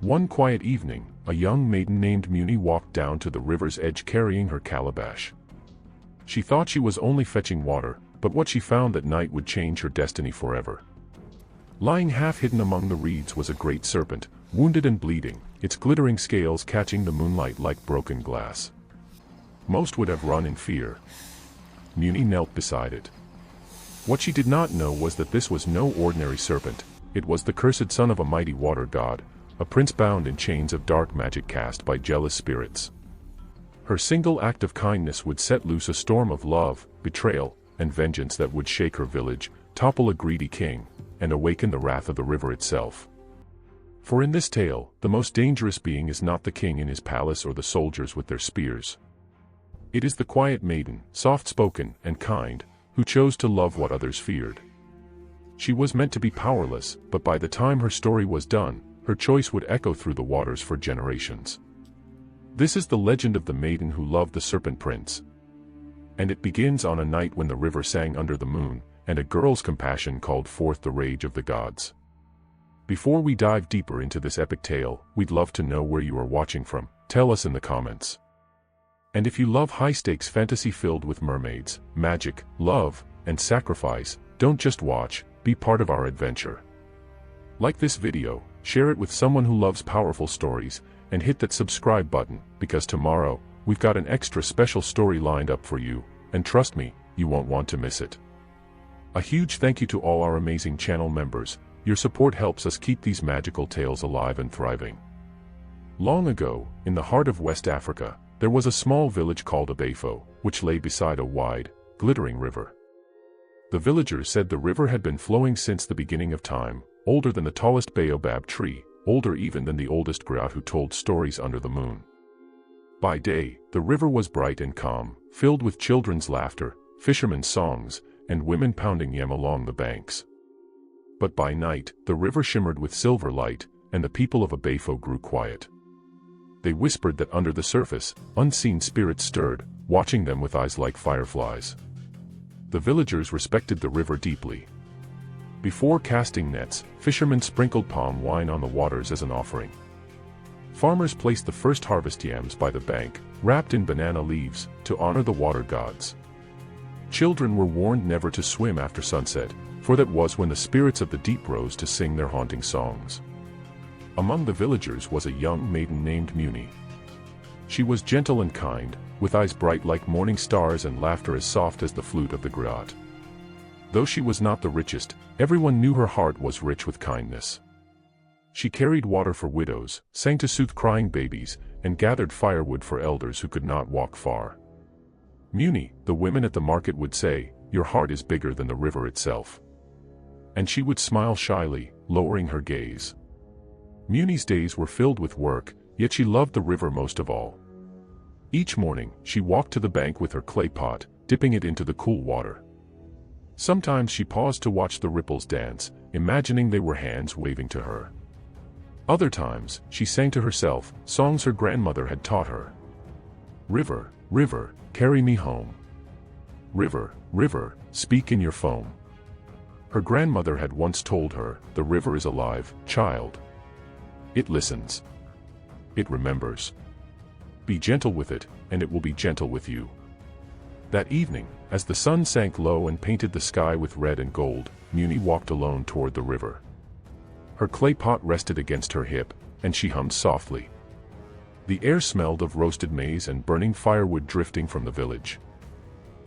One quiet evening, a young maiden named Muni walked down to the river's edge carrying her calabash. She thought she was only fetching water, but what she found that night would change her destiny forever. Lying half-hidden among the reeds was a great serpent, wounded and bleeding, its glittering scales catching the moonlight like broken glass. Most would have run in fear. Muni knelt beside it. What she did not know was that this was no ordinary serpent. It was the cursed son of a mighty water god, a prince bound in chains of dark magic cast by jealous spirits. Her single act of kindness would set loose a storm of love, betrayal, and vengeance that would shake her village, topple a greedy king, and awaken the wrath of the river itself. For in this tale, the most dangerous being is not the king in his palace or the soldiers with their spears. It is the quiet maiden, soft-spoken and kind, who chose to love what others feared. She was meant to be powerless, but by the time her story was done, her choice would echo through the waters for generations. This is the legend of the maiden who loved the serpent prince. And it begins on a night when the river sang under the moon, and a girl's compassion called forth the rage of the gods. Before we dive deeper into this epic tale, we'd love to know where you are watching from. Tell us in the comments. And if you love high-stakes fantasy filled with mermaids, magic, love, and sacrifice, don't just watch, be part of our adventure. Like this video, share it with someone who loves powerful stories, and hit that subscribe button, because tomorrow, we've got an extra special story lined up for you, and trust me, you won't want to miss it. A huge thank you to all our amazing channel members. Your support helps us keep these magical tales alive and thriving. Long ago, in the heart of West Africa, there was a small village called Abafo, which lay beside a wide, glittering river. The villagers said the river had been flowing since the beginning of time, older than the tallest baobab tree, older even than the oldest griot who told stories under the moon. By day, the river was bright and calm, filled with children's laughter, fishermen's songs, and women pounding yam along the banks. But by night, the river shimmered with silver light, and the people of Abafo grew quiet. They whispered that under the surface, unseen spirits stirred, watching them with eyes like fireflies. The villagers respected the river deeply. Before casting nets, fishermen sprinkled palm wine on the waters as an offering. Farmers placed the first harvest yams by the bank, wrapped in banana leaves, to honor the water gods. Children were warned never to swim after sunset, for that was when the spirits of the deep rose to sing their haunting songs. Among the villagers was a young maiden named Muni. She was gentle and kind, with eyes bright like morning stars and laughter as soft as the flute of the griot. Though she was not the richest, everyone knew her heart was rich with kindness. She carried water for widows, sang to soothe crying babies, and gathered firewood for elders who could not walk far. Muni, the women at the market would say, "Your heart is bigger than the river itself." And she would smile shyly, lowering her gaze. Muni's days were filled with work, yet she loved the river most of all. Each morning, she walked to the bank with her clay pot, dipping it into the cool water. Sometimes she paused to watch the ripples dance, imagining they were hands waving to her. Other times, she sang to herself, songs her grandmother had taught her. "River, river, carry me home. River, river, speak in your foam." Her grandmother had once told her, "The river is alive, child. It listens. It remembers. Be gentle with it, and it will be gentle with you." That evening, as the sun sank low and painted the sky with red and gold, Muni walked alone toward the river. Her clay pot rested against her hip, and she hummed softly. The air smelled of roasted maize and burning firewood drifting from the village.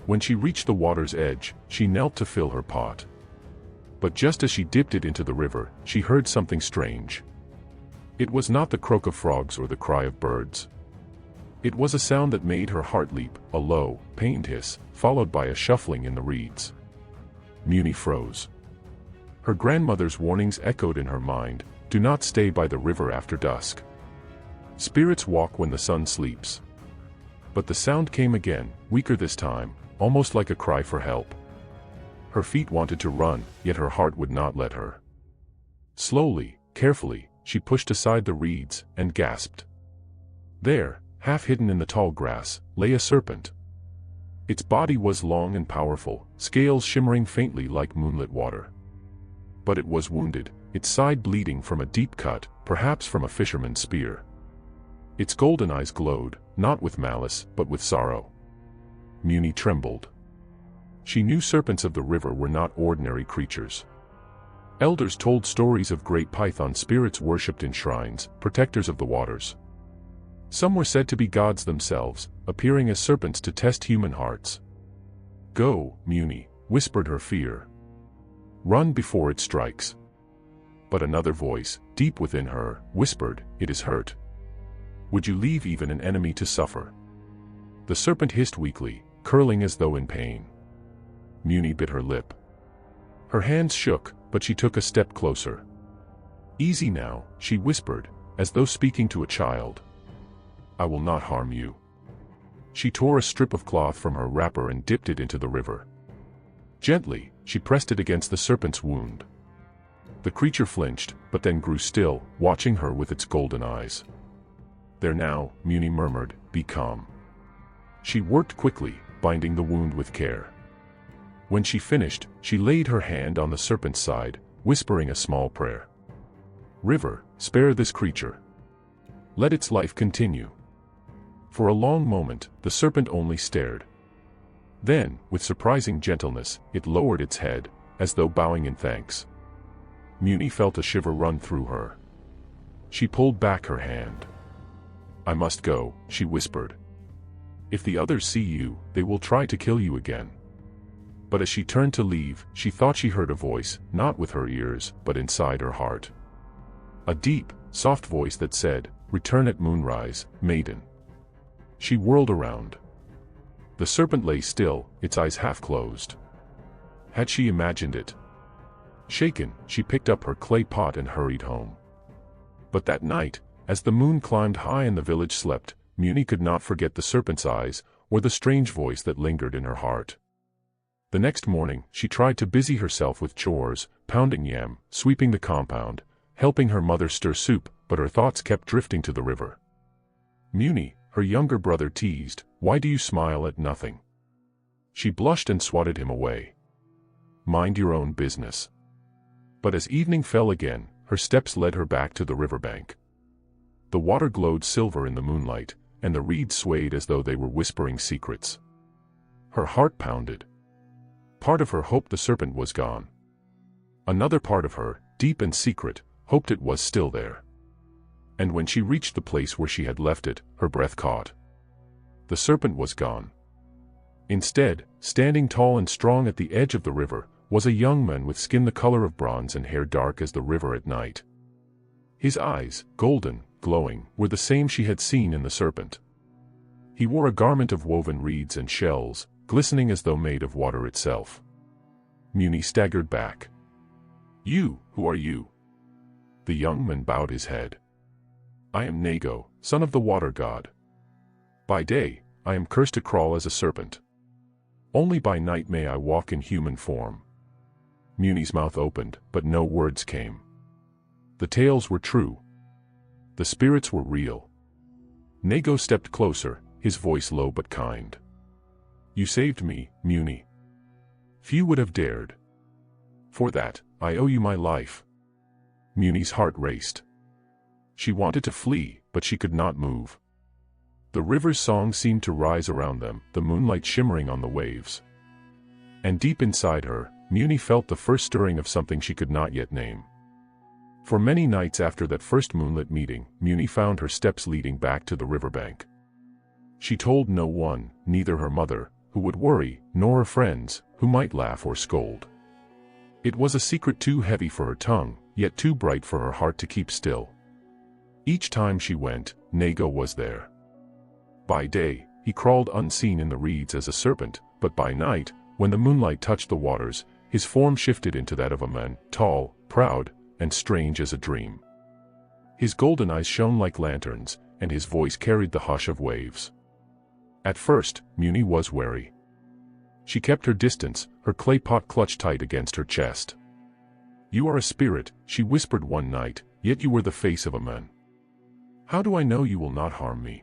When she reached the water's edge, she knelt to fill her pot. But just as she dipped it into the river, she heard something strange. It was not the croak of frogs or the cry of birds. It was a sound that made her heart leap, a low, pained hiss, followed by a shuffling in the reeds. Muni froze. Her grandmother's warnings echoed in her mind, "Do not stay by the river after dusk. Spirits walk when the sun sleeps." But the sound came again, weaker this time, almost like a cry for help. Her feet wanted to run, yet her heart would not let her. Slowly, carefully, she pushed aside the reeds, and gasped. There, half hidden in the tall grass, lay a serpent. Its body was long and powerful, scales shimmering faintly like moonlit water. But it was wounded, its side bleeding from a deep cut, perhaps from a fisherman's spear. Its golden eyes glowed, not with malice, but with sorrow. Muni trembled. She knew serpents of the river were not ordinary creatures. Elders told stories of great python spirits worshipped in shrines, protectors of the waters. Some were said to be gods themselves, appearing as serpents to test human hearts. "Go, Muni," whispered her fear. "Run before it strikes." But another voice, deep within her, whispered, "It is hurt. Would you leave even an enemy to suffer?" The serpent hissed weakly, curling as though in pain. Muni bit her lip. Her hands shook, but she took a step closer. "Easy now," she whispered, as though speaking to a child. "I will not harm you." She tore a strip of cloth from her wrapper and dipped it into the river. Gently, she pressed it against the serpent's wound. The creature flinched, but then grew still, watching her with its golden eyes. "There now," Muni murmured, "be calm." She worked quickly, binding the wound with care. When she finished, she laid her hand on the serpent's side, whispering a small prayer. "River, spare this creature. Let its life continue." For a long moment, the serpent only stared. Then, with surprising gentleness, it lowered its head, as though bowing in thanks. Muni felt a shiver run through her. She pulled back her hand. "I must go," she whispered. "If the others see you, they will try to kill you again." But as she turned to leave, she thought she heard a voice, not with her ears, but inside her heart. A deep, soft voice that said, "Return at moonrise, maiden." She whirled around. The serpent lay still, its eyes half closed. Had she imagined it? Shaken, she picked up her clay pot and hurried home. But that night, as the moon climbed high and the village slept, Muni could not forget the serpent's eyes, or the strange voice that lingered in her heart. The next morning, she tried to busy herself with chores, pounding yam, sweeping the compound, helping her mother stir soup, but her thoughts kept drifting to the river. "Muni," her younger brother teased, "why do you smile at nothing?" She blushed and swatted him away. "Mind your own business." But as evening fell again, her steps led her back to the riverbank. The water glowed silver in the moonlight, and the reeds swayed as though they were whispering secrets. Her heart pounded. Part of her hoped the serpent was gone. Another part of her, deep and secret, hoped it was still there. And when she reached the place where she had left it, her breath caught. The serpent was gone. Instead, standing tall and strong at the edge of the river, was a young man with skin the color of bronze and hair dark as the river at night. His eyes, golden, glowing, were the same she had seen in the serpent. He wore a garment of woven reeds and shells, glistening as though made of water itself. Muni staggered back. "You, who are you?" The young man bowed his head. "I am Nago, son of the water god. By day, I am cursed to crawl as a serpent. Only by night may I walk in human form." Muni's mouth opened, but no words came. The tales were true. The spirits were real. Nago stepped closer, his voice low but kind. "You saved me, Muni. Few would have dared. For that, I owe you my life." Muni's heart raced. She wanted to flee, but she could not move. The river's song seemed to rise around them, the moonlight shimmering on the waves. And deep inside her, Muni felt the first stirring of something she could not yet name. For many nights after that first moonlit meeting, Muni found her steps leading back to the riverbank. She told no one, neither her mother, who would worry, nor her friends, who might laugh or scold. It was a secret too heavy for her tongue, yet too bright for her heart to keep still. Each time she went, Nago was there. By day, he crawled unseen in the reeds as a serpent, but by night, when the moonlight touched the waters, his form shifted into that of a man, tall, proud, and strange as a dream. His golden eyes shone like lanterns, and his voice carried the hush of waves. At first, Muni was wary. She kept her distance, her clay pot clutched tight against her chest. "You are a spirit," she whispered one night, "yet you were the face of a man. How do I know you will not harm me?"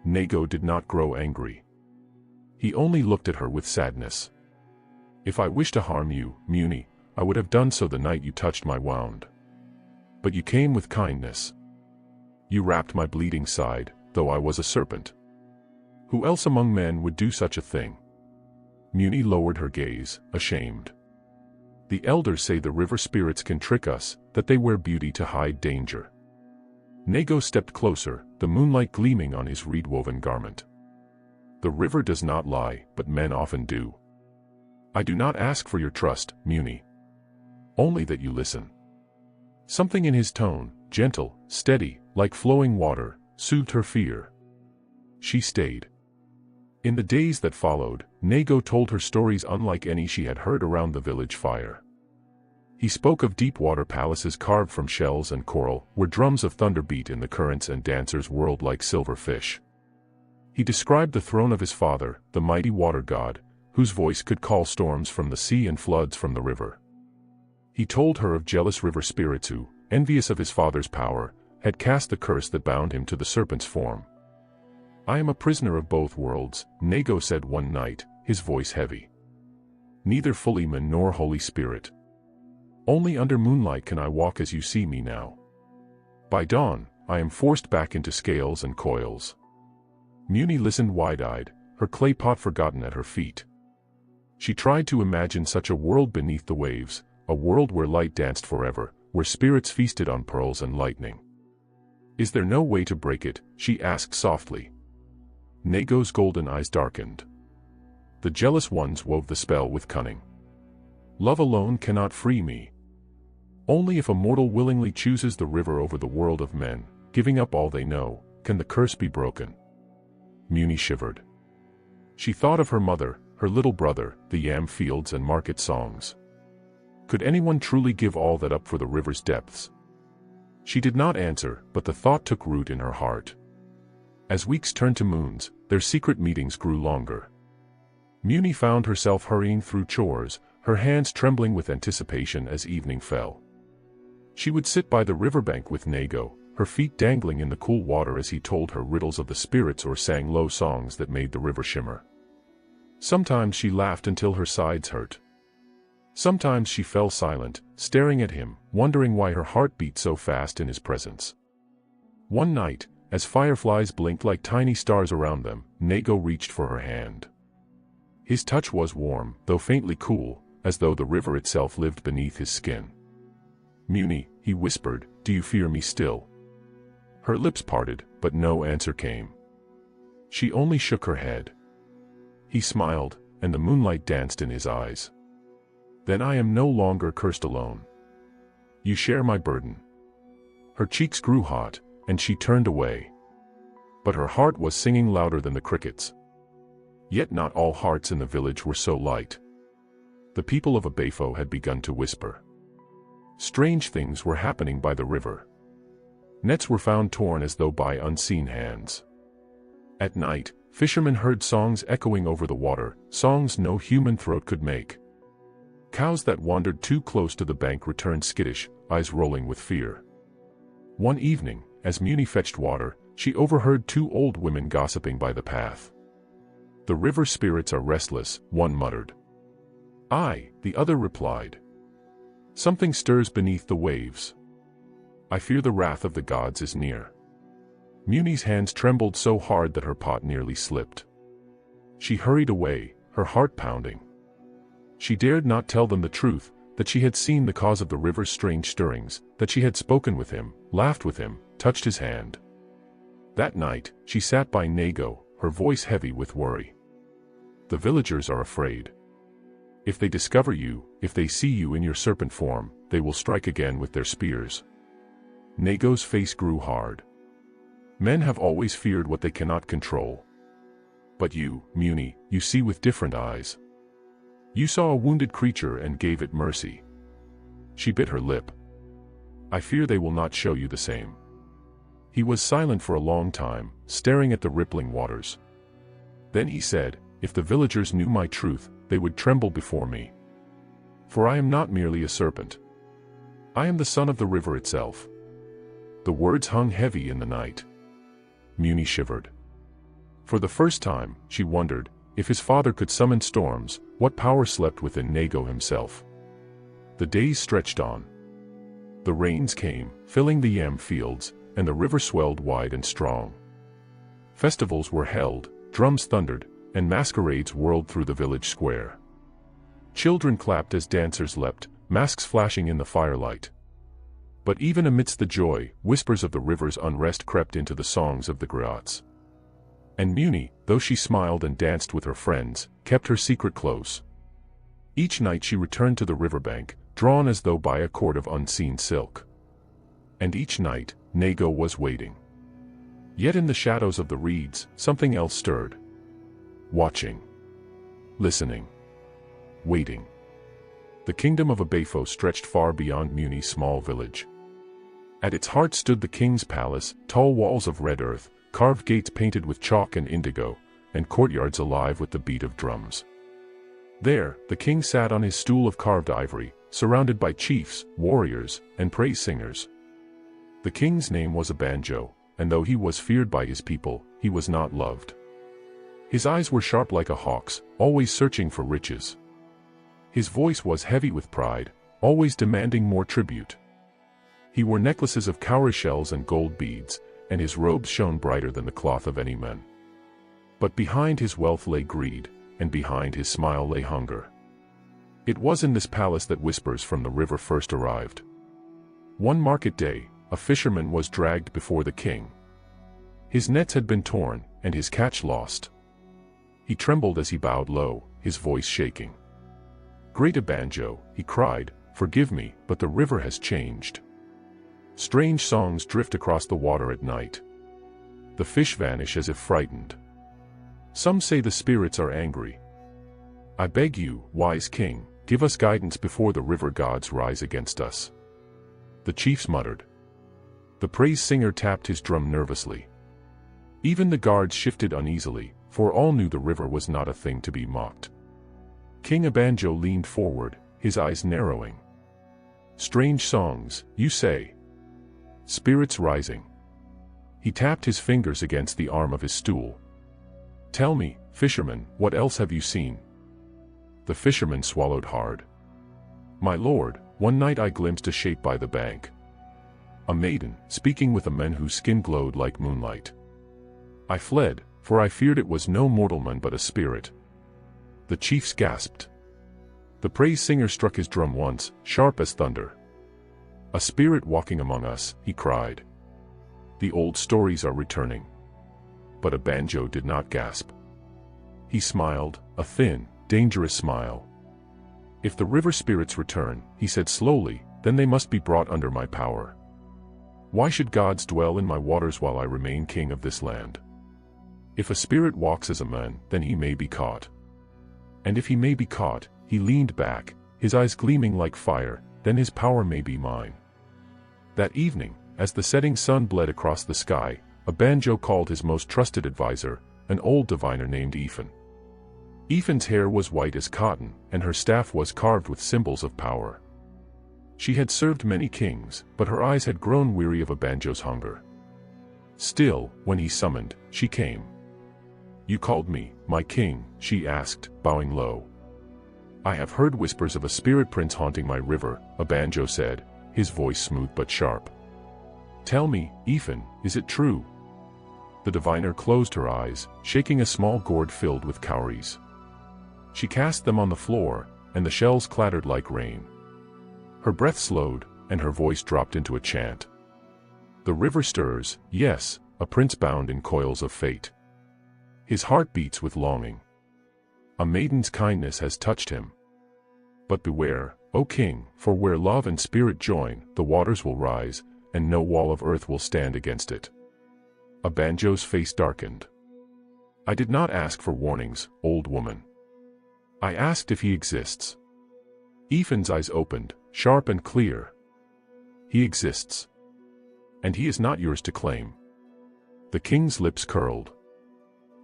Nago did not grow angry. He only looked at her with sadness. "If I wish to harm you, Muni, I would have done so the night you touched my wound. But you came with kindness. You wrapped my bleeding side, though I was a serpent. Who else among men would do such a thing? Muni lowered her gaze, ashamed. The elders say the river spirits can trick us, that they wear beauty to hide danger. Nego stepped closer, the moonlight gleaming on his reed-woven garment. The river does not lie, but men often do. I do not ask for your trust, Muni. Only that you listen. Something in his tone, gentle, steady, like flowing water, soothed her fear. She stayed. In the days that followed, Nego told her stories unlike any she had heard around the village fire. He spoke of deep-water palaces carved from shells and coral, where drums of thunder beat in the currents and dancers whirled like silver fish. He described the throne of his father, the mighty water god, whose voice could call storms from the sea and floods from the river. He told her of jealous river spirits who, envious of his father's power, had cast the curse that bound him to the serpent's form. I am a prisoner of both worlds, Nego said one night, his voice heavy. Neither fully man nor Holy Spirit. Only under moonlight can I walk as you see me now. By dawn, I am forced back into scales and coils. Muni listened wide-eyed, her clay pot forgotten at her feet. She tried to imagine such a world beneath the waves, a world where light danced forever, where spirits feasted on pearls and lightning. Is there no way to break it? She asked softly. Nego's golden eyes darkened. The jealous ones wove the spell with cunning. Love alone cannot free me. Only if a mortal willingly chooses the river over the world of men, giving up all they know, can the curse be broken. Muni shivered. She thought of her mother, her little brother, the yam fields and market songs. Could anyone truly give all that up for the river's depths? She did not answer, but the thought took root in her heart. As weeks turned to moons, their secret meetings grew longer. Muni found herself hurrying through chores, her hands trembling with anticipation as evening fell. She would sit by the riverbank with Nego, her feet dangling in the cool water as he told her riddles of the spirits or sang low songs that made the river shimmer. Sometimes she laughed until her sides hurt. Sometimes she fell silent, staring at him, wondering why her heart beat so fast in his presence. One night, as fireflies blinked like tiny stars around them, Nego reached for her hand. His touch was warm, though faintly cool, as though the river itself lived beneath his skin. Muni, he whispered, do you fear me still? Her lips parted, but no answer came. She only shook her head. He smiled, and the moonlight danced in his eyes. Then I am no longer cursed alone. You share my burden. Her cheeks grew hot, and she turned away. But her heart was singing louder than the crickets. Yet not all hearts in the village were so light. The people of Abefo had begun to whisper. Strange things were happening by the river. Nets were found torn as though by unseen hands. At night, fishermen heard songs echoing over the water, songs no human throat could make. Cows that wandered too close to the bank returned skittish, eyes rolling with fear. One evening, as Muni fetched water, she overheard two old women gossiping by the path. The river spirits are restless, one muttered. Aye, the other replied. Something stirs beneath the waves. I fear the wrath of the gods is near. Muni's hands trembled so hard that her pot nearly slipped. She hurried away, her heart pounding. She dared not tell them the truth, that she had seen the cause of the river's strange stirrings, that she had spoken with him, laughed with him, touched his hand. That night, she sat by Nego, her voice heavy with worry. The villagers are afraid. If they discover you, if they see you in your serpent form, they will strike again with their spears. Nego's face grew hard. Men have always feared what they cannot control. But you, Muni, you see with different eyes. You saw a wounded creature and gave it mercy. She bit her lip. I fear they will not show you the same. He was silent for a long time, staring at the rippling waters. Then he said, if the villagers knew my truth, they would tremble before me. For I am not merely a serpent. I am the son of the river itself. The words hung heavy in the night. Muni shivered. For the first time, she wondered, if his father could summon storms, what power slept within Nego himself? The days stretched on. The rains came, filling the yam fields, and the river swelled wide and strong. Festivals were held, drums thundered, and masquerades whirled through the village square. Children clapped as dancers leapt, masks flashing in the firelight. But even amidst the joy, whispers of the river's unrest crept into the songs of the griots. And Muni, though she smiled and danced with her friends, kept her secret close. Each night she returned to the riverbank, drawn as though by a cord of unseen silk. And each night, Nago was waiting. Yet in the shadows of the reeds, something else stirred. Watching. Listening. Waiting. The kingdom of Abefo stretched far beyond Muni's small village. At its heart stood the king's palace, tall walls of red earth, carved gates painted with chalk and indigo, and courtyards alive with the beat of drums. There, the king sat on his stool of carved ivory, surrounded by chiefs, warriors, and praise singers. The king's name was Abanjo, and though he was feared by his people, he was not loved. His eyes were sharp like a hawk's, always searching for riches. His voice was heavy with pride, always demanding more tribute. He wore necklaces of cowrie shells and gold beads, and his robes shone brighter than the cloth of any man. But behind his wealth lay greed, and behind his smile lay hunger. It was in this palace that whispers from the river first arrived. One market day, a fisherman was dragged before the king. His nets had been torn, and his catch lost. He trembled as he bowed low, his voice shaking. "Great Abanjo," he cried, "forgive me, but the river has changed. Strange songs drift across the water at night. The fish vanish as if frightened. Some say the spirits are angry. I beg you, wise king, give us guidance before the river gods rise against us." The chiefs muttered. The praise singer tapped his drum nervously. Even the guards shifted uneasily, for all knew the river was not a thing to be mocked. King Abanjo leaned forward, his eyes narrowing. "Strange songs, you say? Spirits rising." He tapped his fingers against the arm of his stool. "Tell me, fisherman, what else have you seen?" The fisherman swallowed hard. "My lord, one night I glimpsed a shape by the bank. A maiden, speaking with a man whose skin glowed like moonlight. I fled, for I feared it was no mortal man but a spirit." The chiefs gasped. The praise singer struck his drum once, sharp as thunder. "A spirit walking among us," he cried. "The old stories are returning." But Abanjo did not gasp. He smiled, a thin, dangerous smile. "If the river spirits return," he said slowly, "then they must be brought under my power. Why should gods dwell in my waters while I remain king of this land? If a spirit walks as a man, then he may be caught. And if he may be caught," he leaned back, his eyes gleaming like fire, "then his power may be mine." That evening, as the setting sun bled across the sky, Abanjo called his most trusted advisor, an old diviner named Ifan. Ifan's hair was white as cotton, and her staff was carved with symbols of power. She had served many kings, but her eyes had grown weary of Abanjo's hunger. Still, when he summoned, she came. "You called me, my king?" she asked, bowing low. "I have heard whispers of a spirit prince haunting my river," Abanjo said, his voice smooth but sharp. "Tell me, Ifan, is it true?" The diviner closed her eyes, shaking a small gourd filled with cowries. She cast them on the floor, and the shells clattered like rain. Her breath slowed, and her voice dropped into a chant. "The river stirs, yes, a prince bound in coils of fate. His heart beats with longing. A maiden's kindness has touched him. But beware, O king, for where love and spirit join, the waters will rise, and no wall of earth will stand against it." Abanjo's face darkened. "I did not ask for warnings, old woman. I asked if he exists." Ifan's eyes opened, sharp and clear. "He exists. And he is not yours to claim." The king's lips curled.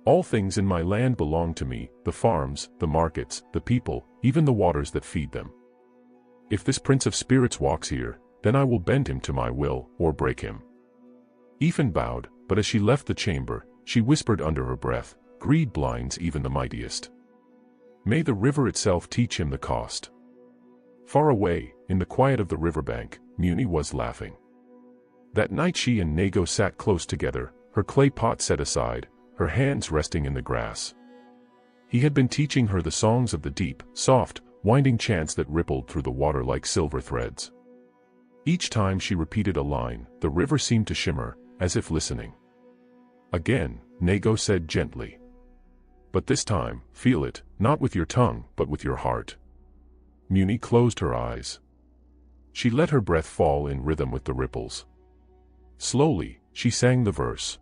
"All things in my land belong to me, the farms, the markets, the people, even the waters that feed them. If this prince of spirits walks here, then I will bend him to my will, or break him." Ifan bowed, but as she left the chamber, she whispered under her breath, "Greed blinds even the mightiest. May the river itself teach him the cost." Far away, in the quiet of the riverbank, Muni was laughing. That night she and Nago sat close together, her clay pot set aside, her hands resting in the grass. He had been teaching her the songs of the deep, soft, winding chants that rippled through the water like silver threads. Each time she repeated a line, the river seemed to shimmer, as if listening. Again, Nago said gently. But this time, feel it, not with your tongue, but with your heart. Muni closed her eyes. She let her breath fall in rhythm with the ripples. Slowly, she sang the verse.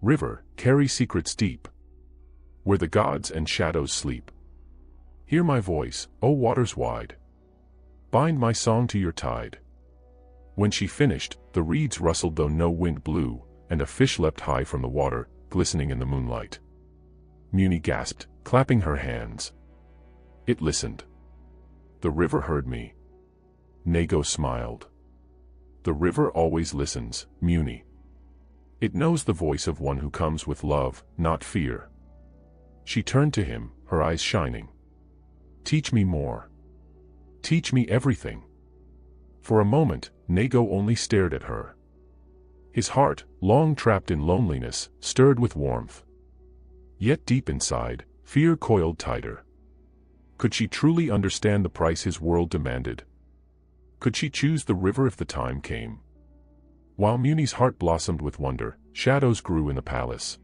River, carry secrets deep, where the gods and shadows sleep. Hear my voice, O waters wide. Bind my song to your tide. When she finished, the reeds rustled though no wind blew, and a fish leapt high from the water, glistening in the moonlight. Muni gasped, clapping her hands. It listened. The river heard me. Nago smiled. The river always listens, Muni. It knows the voice of one who comes with love, not fear. She turned to him, her eyes shining. Teach me more. Teach me everything. For a moment, Nago only stared at her. His heart, long trapped in loneliness, stirred with warmth. Yet deep inside, fear coiled tighter. Could she truly understand the price his world demanded? Could she choose the river if the time came? While Muni's heart blossomed with wonder, shadows grew in the palace.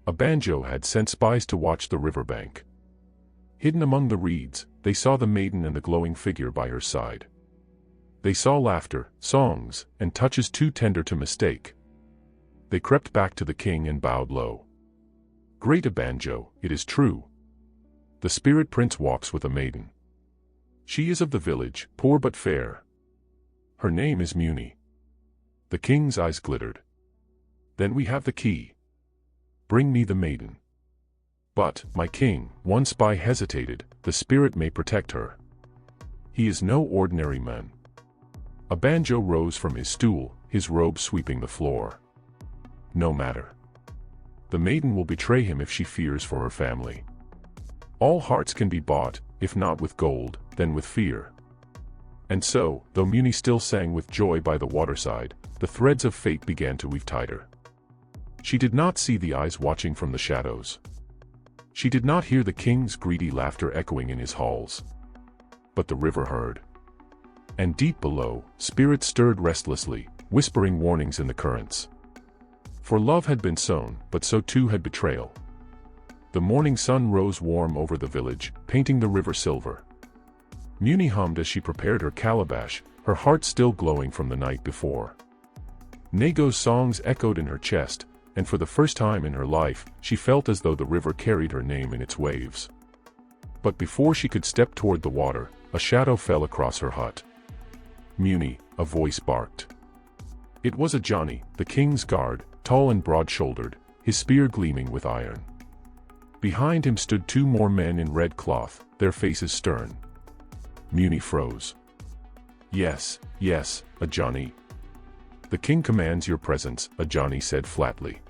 A banjo had sent spies to watch the riverbank. Hidden among the reeds, they saw the maiden and the glowing figure by her side. They saw laughter, songs, and touches too tender to mistake. They crept back to the king and bowed low. Great a banjo, it is true. The spirit prince walks with a maiden. She is of the village, poor but fair. Her name is Muni. The king's eyes glittered. Then we have the key. Bring me the maiden. But, my king, one spy hesitated, the spirit may protect her. He is no ordinary man. A banjo rose from his stool, his robe sweeping the floor. No matter. The maiden will betray him if she fears for her family. All hearts can be bought, if not with gold, then with fear. And so, though Muni still sang with joy by the waterside, the threads of fate began to weave tighter. She did not see the eyes watching from the shadows. She did not hear the king's greedy laughter echoing in his halls. But the river heard. And deep below, spirits stirred restlessly, whispering warnings in the currents. For love had been sown, but so too had betrayal. The morning sun rose warm over the village, painting the river silver. Muni hummed as she prepared her calabash, her heart still glowing from the night before. Nago's songs echoed in her chest, and for the first time in her life, she felt as though the river carried her name in its waves. But before she could step toward the water, a shadow fell across her hut. Muni, a voice barked. It was a Johnny, the king's guard, tall and broad-shouldered, his spear gleaming with iron. Behind him stood two more men in red cloth, their faces stern. Muni froze. Yes, yes, a Johnny. The king commands your presence, a Johnny said flatly.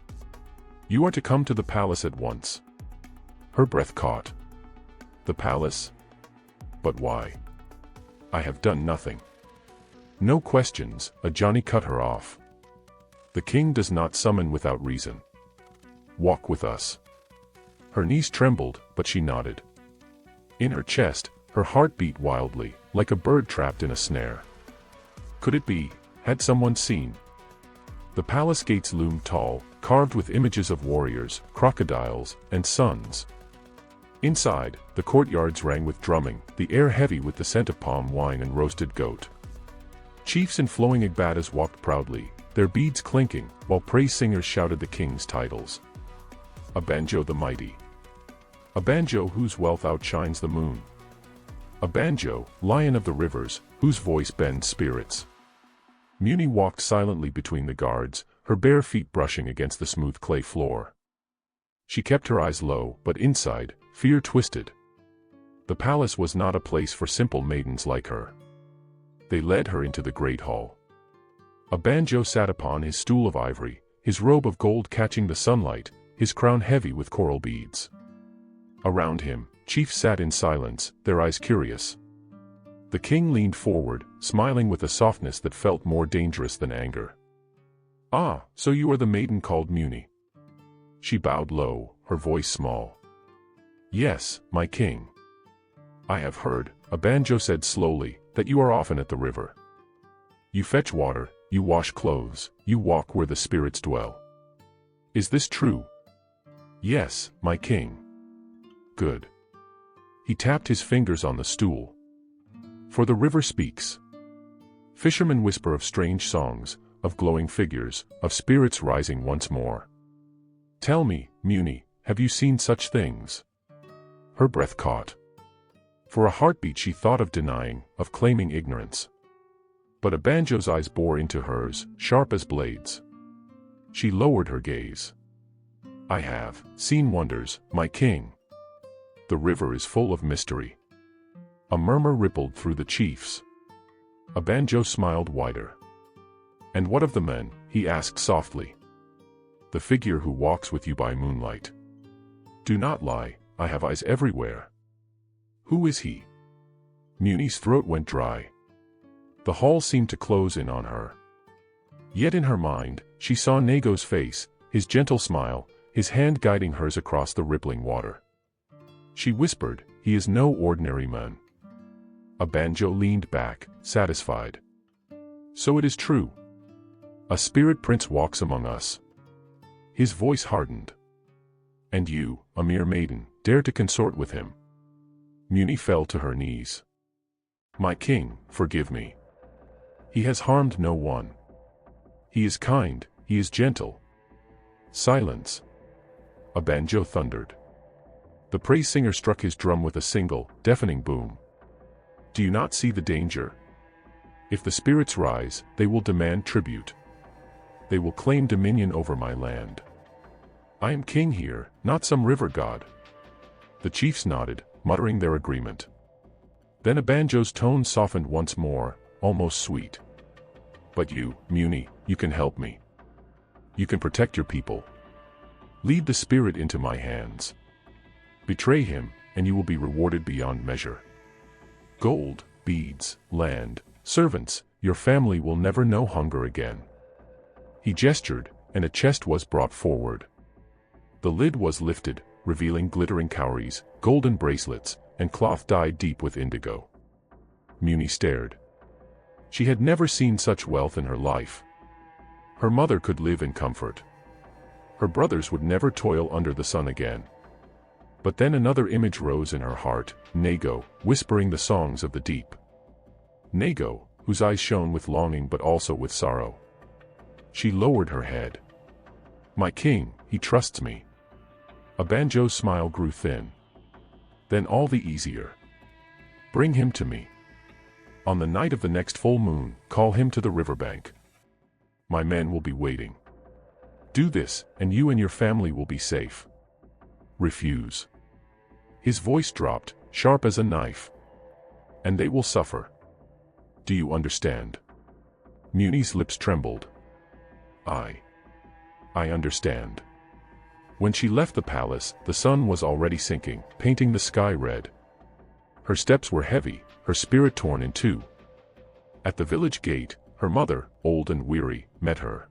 You are to come to the palace at once. Her breath caught. The palace? But why? I have done nothing. No questions, a Johnny cut her off. The king does not summon without reason. Walk with us. Her knees trembled, but she nodded. In her chest, her heart beat wildly, like a bird trapped in a snare. Could it be? Had someone seen? The palace gates loomed tall, carved with images of warriors, crocodiles, and suns. Inside, the courtyards rang with drumming, the air heavy with the scent of palm wine and roasted goat. Chiefs in flowing agbatas walked proudly, their beads clinking, while praise singers shouted the king's titles. A banjo the mighty. A banjo whose wealth outshines the moon. A banjo, lion of the rivers, whose voice bends spirits. Muni walked silently between the guards, her bare feet brushing against the smooth clay floor. She kept her eyes low, but inside, fear twisted. The palace was not a place for simple maidens like her. They led her into the great hall. A banjo sat upon his stool of ivory, his robe of gold catching the sunlight, his crown heavy with coral beads. Around him, chiefs sat in silence, their eyes curious. The king leaned forward, smiling with a softness that felt more dangerous than anger. "Ah, so you are the maiden called Muni." She bowed low, her voice small. "Yes, my king." "I have heard," Abanjo said slowly, "that you are often at the river. You fetch water, you wash clothes, you walk where the spirits dwell. Is this true?" "Yes, my king." "Good." He tapped his fingers on the stool. "For the river speaks. Fishermen whisper of strange songs, of glowing figures, of spirits rising once more. Tell me, Muni, have you seen such things?" Her breath caught. For a heartbeat she thought of denying, of claiming ignorance. But Abanjo's eyes bore into hers, sharp as blades. She lowered her gaze. "I have seen wonders, my king. The river is full of mystery." A murmur rippled through the chiefs. Abanjo smiled wider. "And what of the men?" he asked softly. "The figure who walks with you by moonlight. Do not lie, I have eyes everywhere. Who is he?" Muni's throat went dry. The hall seemed to close in on her. Yet in her mind, she saw Nago's face, his gentle smile, his hand guiding hers across the rippling water. She whispered, "He is no ordinary man." Abanjo leaned back, satisfied. "So it is true. A spirit prince walks among us." His voice hardened. "And you, a mere maiden, dare to consort with him?" Muni fell to her knees. "My king, forgive me. He has harmed no one. He is kind, he is gentle." "Silence!" Abanjo thundered. The praise singer struck his drum with a single, deafening boom. "Do you not see the danger? If the spirits rise, they will demand tribute. They will claim dominion over my land. I am king here, not some river god." The chiefs nodded, muttering their agreement. Then Abanjo's tone softened once more, almost sweet. "But you, Muni, you can help me. You can protect your people. Lead the spirit into my hands. Betray him, and you will be rewarded beyond measure. Gold, beads, land, servants, your family will never know hunger again." He gestured, and a chest was brought forward. The lid was lifted, revealing glittering cowries, golden bracelets, and cloth dyed deep with indigo. Muni stared. She had never seen such wealth in her life. Her mother could live in comfort. Her brothers would never toil under the sun again. But then another image rose in her heart, Nago, whispering the songs of the deep. Nago, whose eyes shone with longing but also with sorrow. She lowered her head. "My king, he trusts me." Abanjo's smile grew thin. "Then all the easier. Bring him to me. On the night of the next full moon, call him to the riverbank. My men will be waiting. Do this, and you and your family will be safe. Refuse." His voice dropped, sharp as a knife. "And they will suffer. Do you understand?" Muni's lips trembled. I understand." When she left the palace, the sun was already sinking, painting the sky red. Her steps were heavy, her spirit torn in two. At the village gate, her mother, old and weary, met her.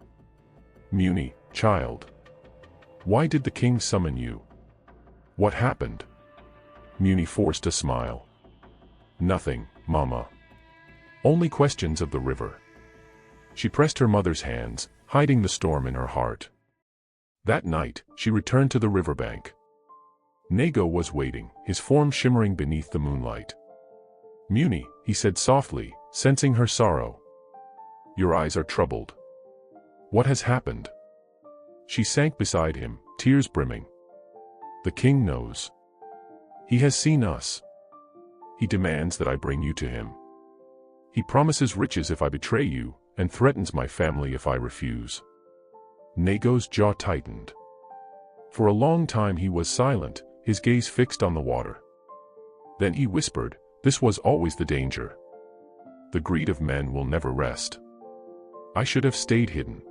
"Muni, child. Why did the king summon you? What happened?" Muni forced a smile. "Nothing, Mama. Only questions of the river." She pressed her mother's hands, hiding the storm in her heart. That night, she returned to the riverbank. Nago was waiting, his form shimmering beneath the moonlight. "Muni," he said softly, sensing her sorrow. "Your eyes are troubled. What has happened?" She sank beside him, tears brimming. "The king knows. He has seen us. He demands that I bring you to him. He promises riches if I betray you, and threatens my family if I refuse." Nago's jaw tightened. For a long time he was silent, his gaze fixed on the water. Then he whispered, "This was always the danger. The greed of men will never rest. I should have stayed hidden."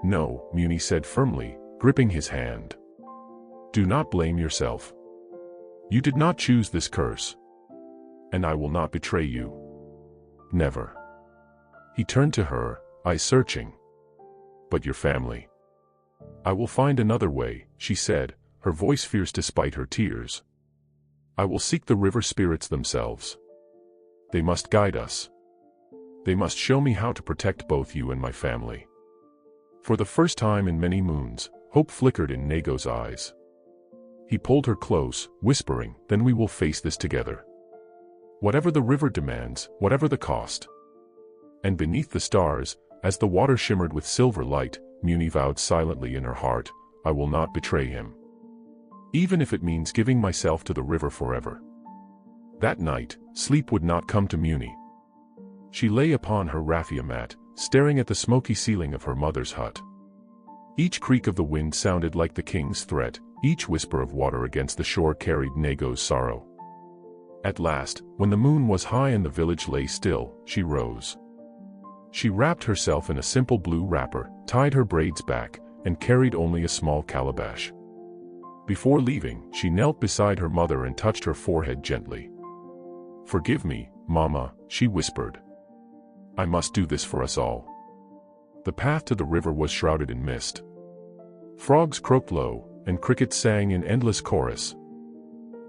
"No," Muni said firmly, gripping his hand. "Do not blame yourself. You did not choose this curse. And I will not betray you. Never. He turned to her, eyes searching. But your family. I will find another way, she said, her voice fierce despite her tears. I will seek the river spirits themselves. They must guide us. They must show me how to protect both you and my family. For the first time in many moons, hope flickered in Nago's eyes. He pulled her close, whispering, then we will face this together. Whatever the river demands, whatever the cost. And beneath the stars, as the water shimmered with silver light, Muni vowed silently in her heart, I will not betray him. Even if it means giving myself to the river forever. That night, sleep would not come to Muni. She lay upon her raffia mat, staring at the smoky ceiling of her mother's hut. Each creak of the wind sounded like the king's threat, each whisper of water against the shore carried Nago's sorrow. At last, when the moon was high and the village lay still, she rose. She wrapped herself in a simple blue wrapper, tied her braids back, and carried only a small calabash. Before leaving, she knelt beside her mother and touched her forehead gently. Forgive me, Mama, she whispered. I must do this for us all. The path to the river was shrouded in mist. Frogs croaked low, and crickets sang in endless chorus.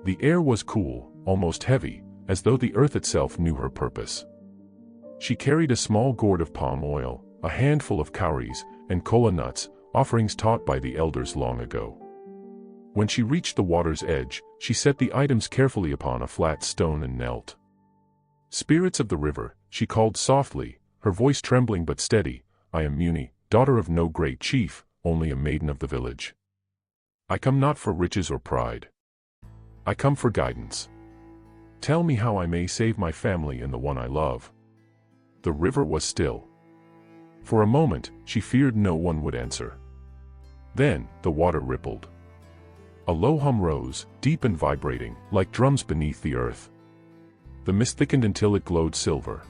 The air was cool, almost heavy, as though the earth itself knew her purpose. She carried a small gourd of palm oil, a handful of cowries, and kola nuts, offerings taught by the elders long ago. When she reached the water's edge, she set the items carefully upon a flat stone and knelt. Spirits of the river, she called softly, her voice trembling but steady, I am Muni, daughter of no great chief, only a maiden of the village. I come not for riches or pride. I come for guidance. Tell me how I may save my family and the one I love. The river was still. For a moment, she feared no one would answer. Then, the water rippled. A low hum rose, deep and vibrating, like drums beneath the earth. The mist thickened until it glowed silver.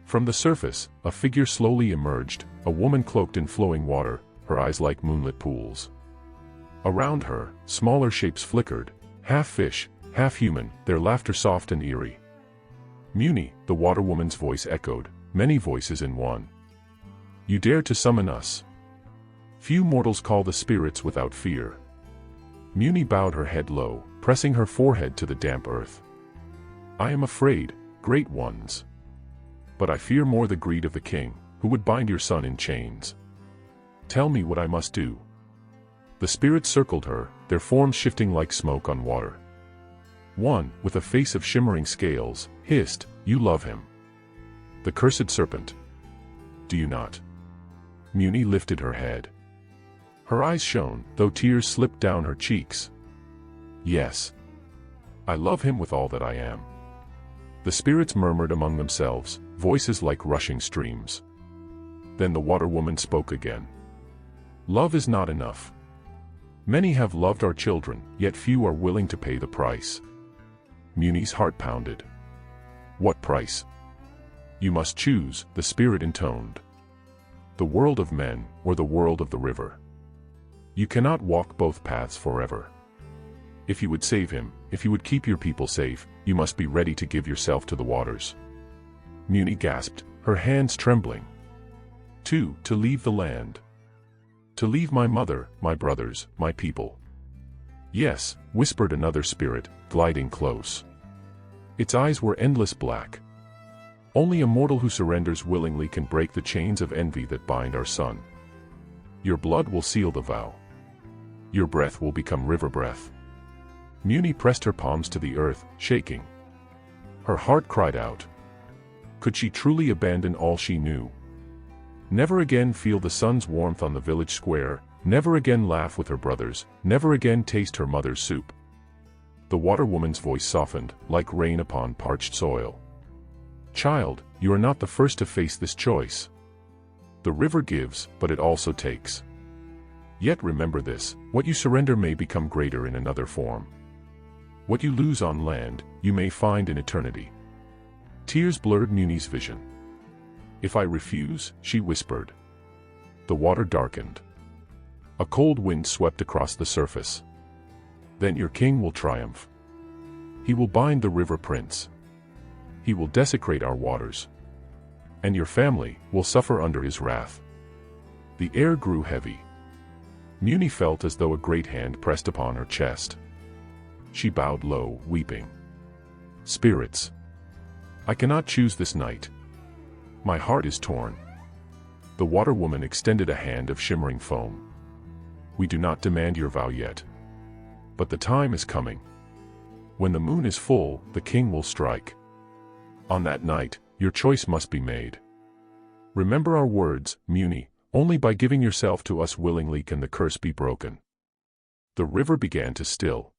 From the surface, a figure slowly emerged, a woman cloaked in flowing water, her eyes like moonlit pools. Around her, smaller shapes flickered, half fish, half human, their laughter soft and eerie. Muni, the water woman's voice echoed, many voices in one. You dare to summon us? Few mortals call the spirits without fear. Muni bowed her head low, pressing her forehead to the damp earth. I am afraid, great ones. But I fear more the greed of the king, who would bind your son in chains. Tell me what I must do. The spirits circled her, their forms shifting like smoke on water. One, with a face of shimmering scales, hissed, You love him. The cursed serpent. Do you not? Muni lifted her head. Her eyes shone, though tears slipped down her cheeks. Yes. I love him with all that I am. The spirits murmured among themselves, voices like rushing streams. Then the water woman spoke again. Love is not enough. Many have loved our children, yet few are willing to pay the price. Muni's heart pounded. What price? You must choose, the spirit intoned. The world of men, or the world of the river. You cannot walk both paths forever. If you would save him, if you would keep your people safe, you must be ready to give yourself to the waters. Muni gasped, her hands trembling. 2. To leave the land. To leave my mother, my brothers, my people. Yes, whispered another spirit, gliding close. Its eyes were endless black. Only a mortal who surrenders willingly can break the chains of envy that bind our son. Your blood will seal the vow. Your breath will become river breath. Muni pressed her palms to the earth, shaking. Her heart cried out. Could she truly abandon all she knew? Never again feel the sun's warmth on the village square, never again laugh with her brothers, never again taste her mother's soup. The water woman's voice softened, like rain upon parched soil. Child, you are not the first to face this choice. The river gives, but it also takes. Yet remember this, what you surrender may become greater in another form. What you lose on land, you may find in eternity. Tears blurred Muni's vision. If I refuse, she whispered. The water darkened. A cold wind swept across the surface. Then your king will triumph. He will bind the river prince. He will desecrate our waters. And your family will suffer under his wrath. The air grew heavy. Muni felt as though a great hand pressed upon her chest. She bowed low, weeping. Spirits, I cannot choose this night. My heart is torn. The water woman extended a hand of shimmering foam. We do not demand your vow yet. But the time is coming. When the moon is full, the king will strike. On that night, your choice must be made. Remember our words, Muni, only by giving yourself to us willingly can the curse be broken. The river began to still.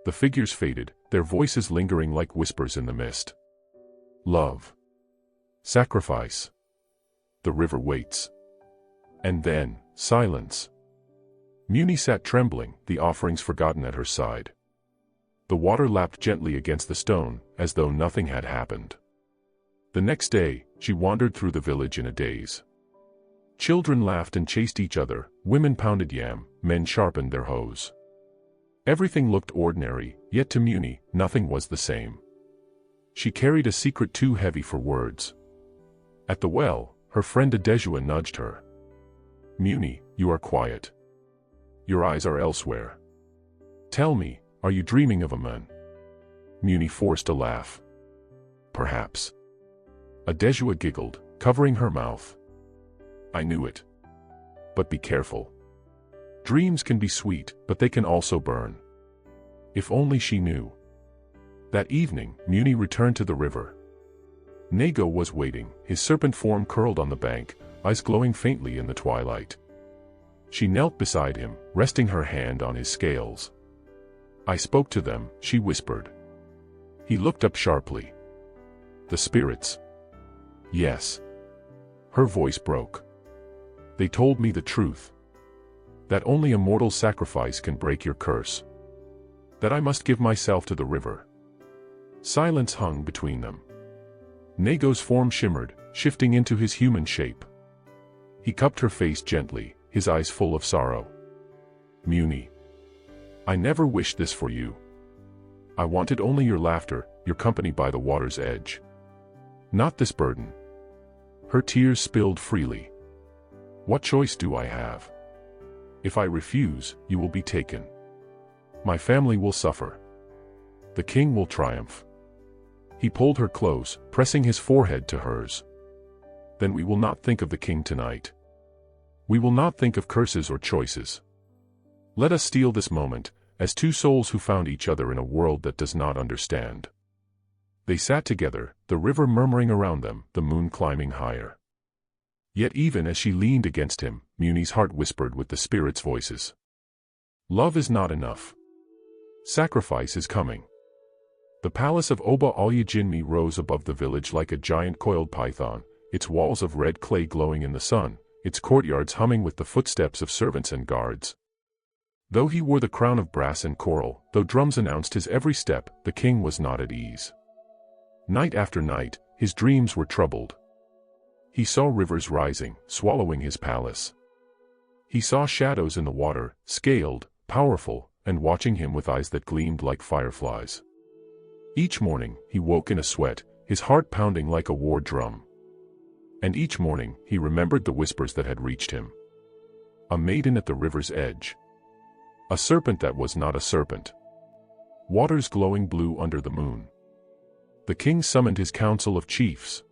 The figures faded, their voices lingering like whispers in the mist. Love. Sacrifice. The river waits. And then, silence. Muni sat trembling, the offerings forgotten at her side. The water lapped gently against the stone, as though nothing had happened. The next day, she wandered through the village in a daze. Children laughed and chased each other, women pounded yam, men sharpened their hoes. Everything looked ordinary, yet to Muni, nothing was the same. She carried a secret too heavy for words. At the well, her friend Adejua nudged her. Muni, you are quiet. Your eyes are elsewhere. Tell me, are you dreaming of a man? Muni forced a laugh. Perhaps. Adejua giggled, covering her mouth. I knew it. But be careful. Dreams can be sweet, but they can also burn. If only she knew. That evening, Muni returned to the river. Nego was waiting, his serpent form curled on the bank, eyes glowing faintly in the twilight. She knelt beside him, resting her hand on his scales. I spoke to them, she whispered. He looked up sharply. The spirits. Yes. Her voice broke. They told me the truth. That only a mortal sacrifice can break your curse. That I must give myself to the river. Silence hung between them. Nego's form shimmered, shifting into his human shape. He cupped her face gently, his eyes full of sorrow. Muni. I never wished this for you. I wanted only your laughter, your company by the water's edge. Not this burden. Her tears spilled freely. What choice do I have? If I refuse, you will be taken. My family will suffer. The king will triumph. He pulled her close, pressing his forehead to hers. Then we will not think of the king tonight. We will not think of curses or choices. Let us steal this moment, as two souls who found each other in a world that does not understand. They sat together, the river murmuring around them, the moon climbing higher. Yet even as she leaned against him, Muni's heart whispered with the spirits' voices. Love is not enough. Sacrifice is coming. The palace of Oba Alyajinmi rose above the village like a giant coiled python, its walls of red clay glowing in the sun, its courtyards humming with the footsteps of servants and guards. Though he wore the crown of brass and coral, though drums announced his every step, the king was not at ease. Night after night, his dreams were troubled. He saw rivers rising, swallowing his palace. He saw shadows in the water, scaled, powerful, and watching him with eyes that gleamed like fireflies. Each morning, he woke in a sweat, his heart pounding like a war drum. And each morning, he remembered the whispers that had reached him. A maiden at the river's edge. A serpent that was not a serpent. Waters glowing blue under the moon. The king summoned his council of chiefs.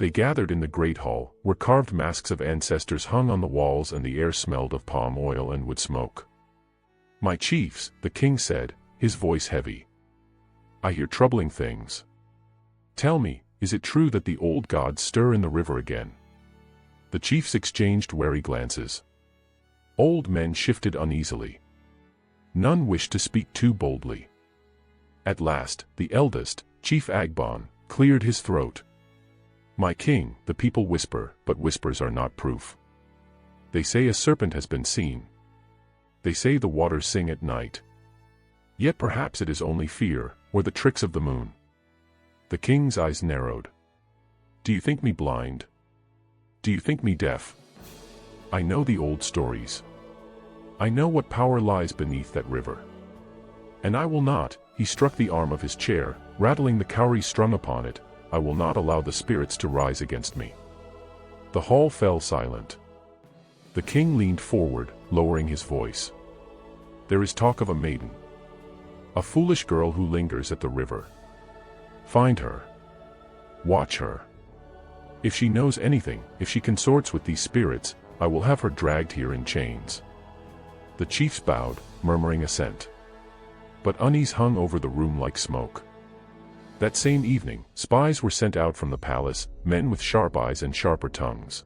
They gathered in the great hall, where carved masks of ancestors hung on the walls and the air smelled of palm oil and wood smoke. My chiefs, the king said, his voice heavy. I hear troubling things. Tell me, is it true that the old gods stir in the river again? The chiefs exchanged wary glances. Old men shifted uneasily. None wished to speak too boldly. At last, the eldest, Chief Agbon, cleared his throat. My king, the people whisper, but whispers are not proof. They say a serpent has been seen. They say the waters sing at night. Yet perhaps it is only fear, or the tricks of the moon. The king's eyes narrowed. Do you think me blind? Do you think me deaf? I know the old stories. I know what power lies beneath that river. And I will not, He struck the arm of his chair, rattling the cowrie strung upon it. I will not allow the spirits to rise against me. The hall fell silent. The king leaned forward, lowering his voice. There is talk of a maiden. A foolish girl who lingers at the river. Find her. Watch her. If she knows anything, if she consorts with these spirits, I will have her dragged here in chains. The chiefs bowed, murmuring assent. But unease hung over the room like smoke. That same evening, spies were sent out from the palace, men with sharp eyes and sharper tongues.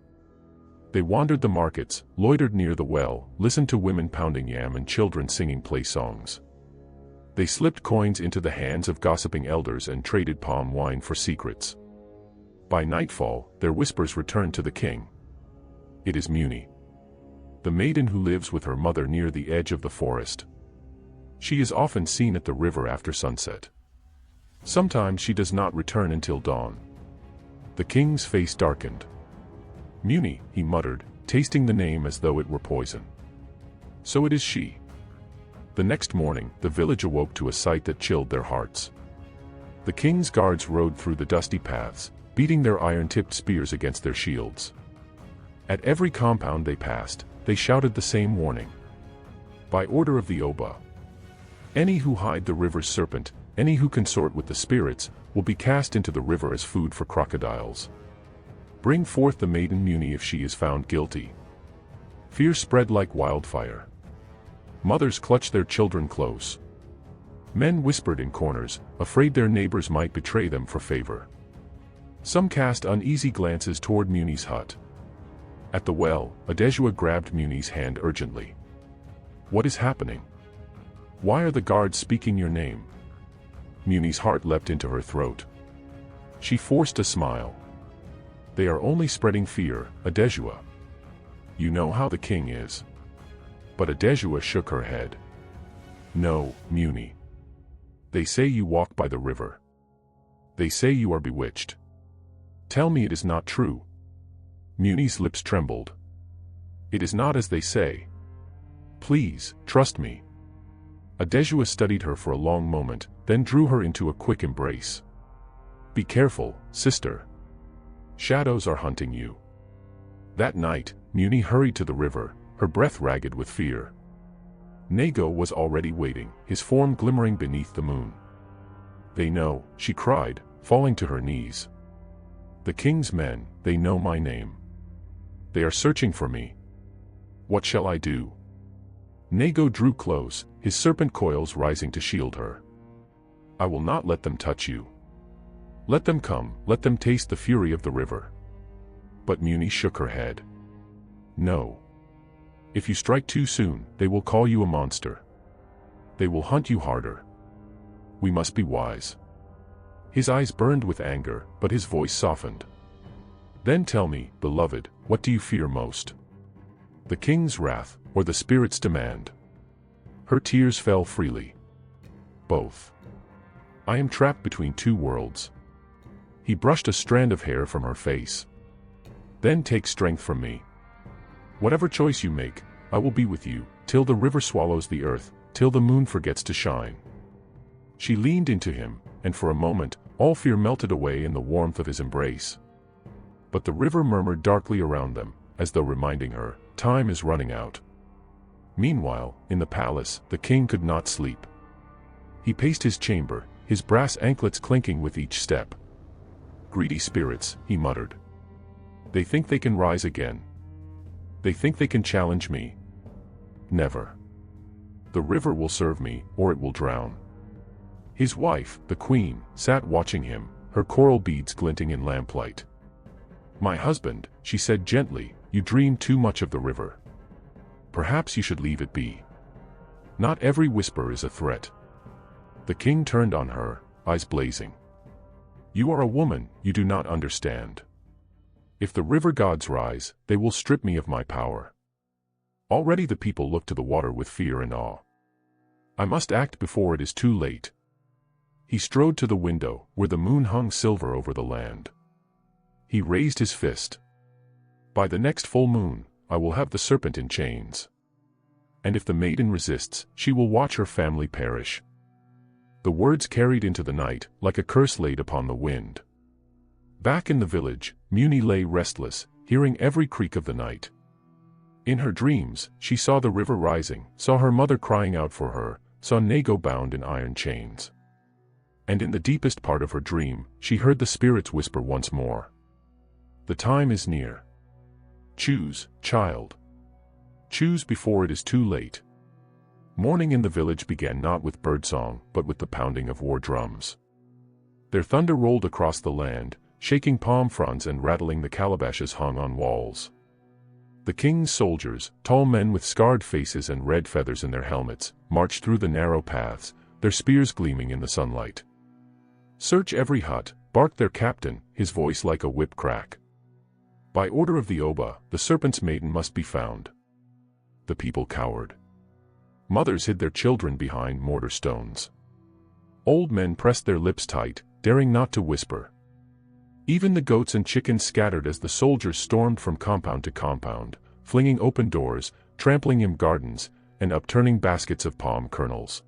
They wandered the markets, loitered near the well, listened to women pounding yam and children singing play songs. They slipped coins into the hands of gossiping elders and traded palm wine for secrets. By nightfall, their whispers returned to the king. It is Muni, the maiden who lives with her mother near the edge of the forest. She is often seen at the river after sunset. Sometimes she does not return until dawn. The king's face darkened. Muni, he muttered, tasting the name as though it were poison. So it is she. The next morning, the village awoke to a sight that chilled their hearts. The king's guards rode through the dusty paths, beating their iron-tipped spears against their shields. At every compound they passed, they shouted the same warning. By order of the Oba, any who hide the river's serpent, any who consort with the spirits, will be cast into the river as food for crocodiles. Bring forth the maiden Muni if she is found guilty. Fear spread like wildfire. Mothers clutched their children close. Men whispered in corners, afraid their neighbors might betray them for favor. Some cast uneasy glances toward Muni's hut. At the well, Adeshua grabbed Muni's hand urgently. What is happening? Why are the guards speaking your name? Muni's heart leapt into her throat. She forced a smile. They are only spreading fear, Adeshua. You know how the king is. But Adeshua shook her head. No, Muni. They say you walk by the river. They say you are bewitched. Tell me it is not true. Muni's lips trembled. It is not as they say. Please, trust me. Adeshua studied her for a long moment, then drew her into a quick embrace. Be careful, sister. Shadows are hunting you. That night, Muni hurried to the river, her breath ragged with fear. Nago was already waiting, his form glimmering beneath the moon. They know, she cried, falling to her knees. The king's men, they know my name. They are searching for me. What shall I do? Nago drew close, his serpent coils rising to shield her. I will not let them touch you. Let them come, let them taste the fury of the river. But Muni shook her head. No. If you strike too soon, they will call you a monster. They will hunt you harder. We must be wise. His eyes burned with anger, but his voice softened. Then tell me, beloved, what do you fear most? The king's wrath, or the spirit's demand? Her tears fell freely. Both. I am trapped between two worlds. He brushed a strand of hair from her face. Then take strength from me. Whatever choice you make, I will be with you, till the river swallows the earth, till the moon forgets to shine. She leaned into him, and for a moment, all fear melted away in the warmth of his embrace. But the river murmured darkly around them, as though reminding her, time is running out. Meanwhile, in the palace, the king could not sleep. He paced his chamber, his brass anklets clinking with each step. Greedy spirits, he muttered. They think they can rise again. They think they can challenge me. Never. The river will serve me, or it will drown. His wife, the queen, sat watching him, her coral beads glinting in lamplight. My husband, she said gently, you dream too much of the river. Perhaps you should leave it be. Not every whisper is a threat. The king turned on her, eyes blazing. You are a woman, you do not understand. If the river gods rise, they will strip me of my power. Already the people look to the water with fear and awe. I must act before it is too late. He strode to the window, where the moon hung silver over the land. He raised his fist. By the next full moon, I will have the serpent in chains. And if the maiden resists, she will watch her family perish. The words carried into the night, like a curse laid upon the wind. Back in the village, Muni lay restless, hearing every creak of the night. In her dreams, she saw the river rising, saw her mother crying out for her, saw Nago bound in iron chains. And in the deepest part of her dream, she heard the spirits whisper once more. The time is near. Choose, child. Choose before it is too late. Morning in the village began not with birdsong, but with the pounding of war drums. Their thunder rolled across the land, shaking palm fronds and rattling the calabashes hung on walls. The king's soldiers, tall men with scarred faces and red feathers in their helmets, marched through the narrow paths, their spears gleaming in the sunlight. Search every hut, barked their captain, his voice like a whip crack. By order of the Oba, the serpent's maiden must be found. The people cowered. Mothers hid their children behind mortar stones. Old men pressed their lips tight, daring not to whisper. Even the goats and chickens scattered as the soldiers stormed from compound to compound, flinging open doors, trampling in gardens, and upturning baskets of palm kernels.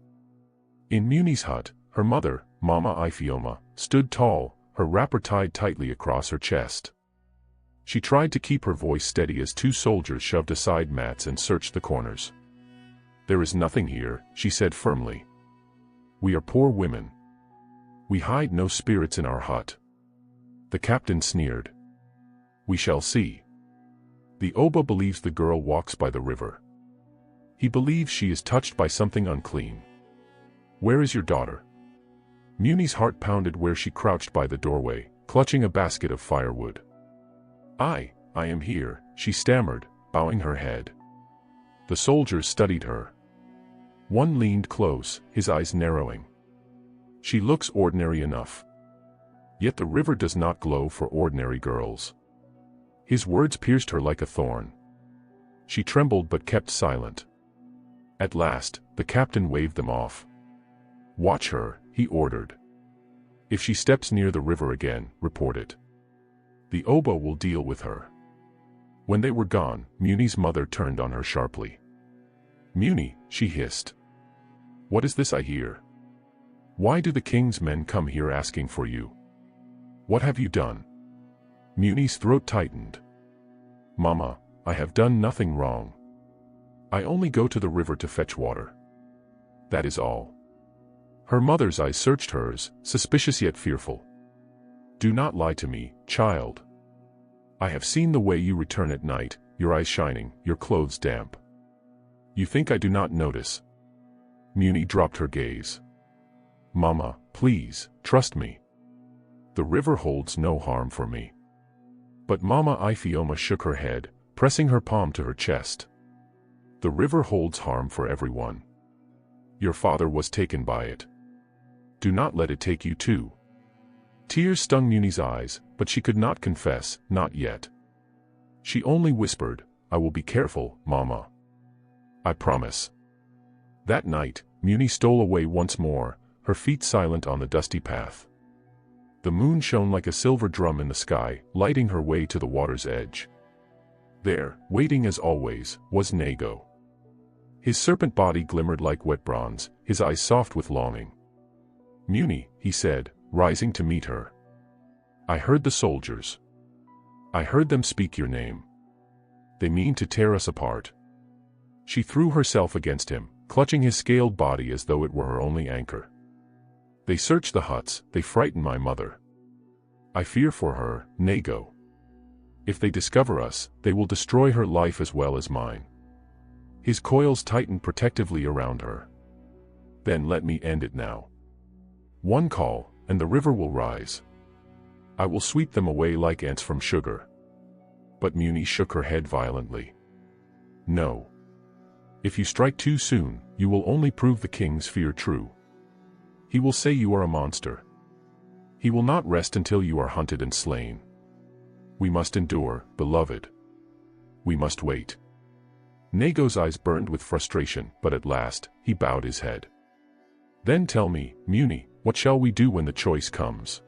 In Muni's hut, her mother, Mama Ifioma, stood tall, her wrapper tied tightly across her chest. She tried to keep her voice steady as two soldiers shoved aside mats and searched the corners. There is nothing here, she said firmly. We are poor women. We hide no spirits in our hut. The captain sneered. We shall see. The Oba believes the girl walks by the river. He believes she is touched by something unclean. Where is your daughter? Muni's heart pounded where she crouched by the doorway, clutching a basket of firewood. I am here, she stammered, bowing her head. The soldiers studied her. One leaned close, his eyes narrowing. She looks ordinary enough. Yet the river does not glow for ordinary girls. His words pierced her like a thorn. She trembled but kept silent. At last, the captain waved them off. Watch her, he ordered. If she steps near the river again, report it. The Oba will deal with her. When they were gone, Muni's mother turned on her sharply. Muni, she hissed. What is this I hear? Why do the king's men come here asking for you? What have you done? Muni's throat tightened. Mama, I have done nothing wrong. I only go to the river to fetch water. That is all. Her mother's eyes searched hers, suspicious yet fearful. Do not lie to me, child. I have seen the way you return at night, your eyes shining, your clothes damp. You think I do not notice? Muni dropped her gaze. Mama, please, trust me. The river holds no harm for me. But Mama Ifioma shook her head, pressing her palm to her chest. The river holds harm for everyone. Your father was taken by it. Do not let it take you too. Tears stung Muni's eyes, but she could not confess, not yet. She only whispered, I will be careful, Mama. I promise. That night, Muni stole away once more, her feet silent on the dusty path. The moon shone like a silver drum in the sky, lighting her way to the water's edge. There, waiting as always, was Nago. His serpent body glimmered like wet bronze, his eyes soft with longing. Muni, he said, rising to meet her. I heard the soldiers. I heard them speak your name. They mean to tear us apart. She threw herself against him, clutching his scaled body as though it were her only anchor. They search the huts, they frighten my mother. I fear for her, Nago. If they discover us, they will destroy her life as well as mine. His coils tightened protectively around her. Then let me end it now. One call, and the river will rise. I will sweep them away like ants from sugar. But Muni shook her head violently. No. If you strike too soon, you will only prove the king's fear true. He will say you are a monster. He will not rest until you are hunted and slain. We must endure, beloved. We must wait. Nago's eyes burned with frustration, but at last, he bowed his head. Then tell me, Muni, what shall we do when the choice comes?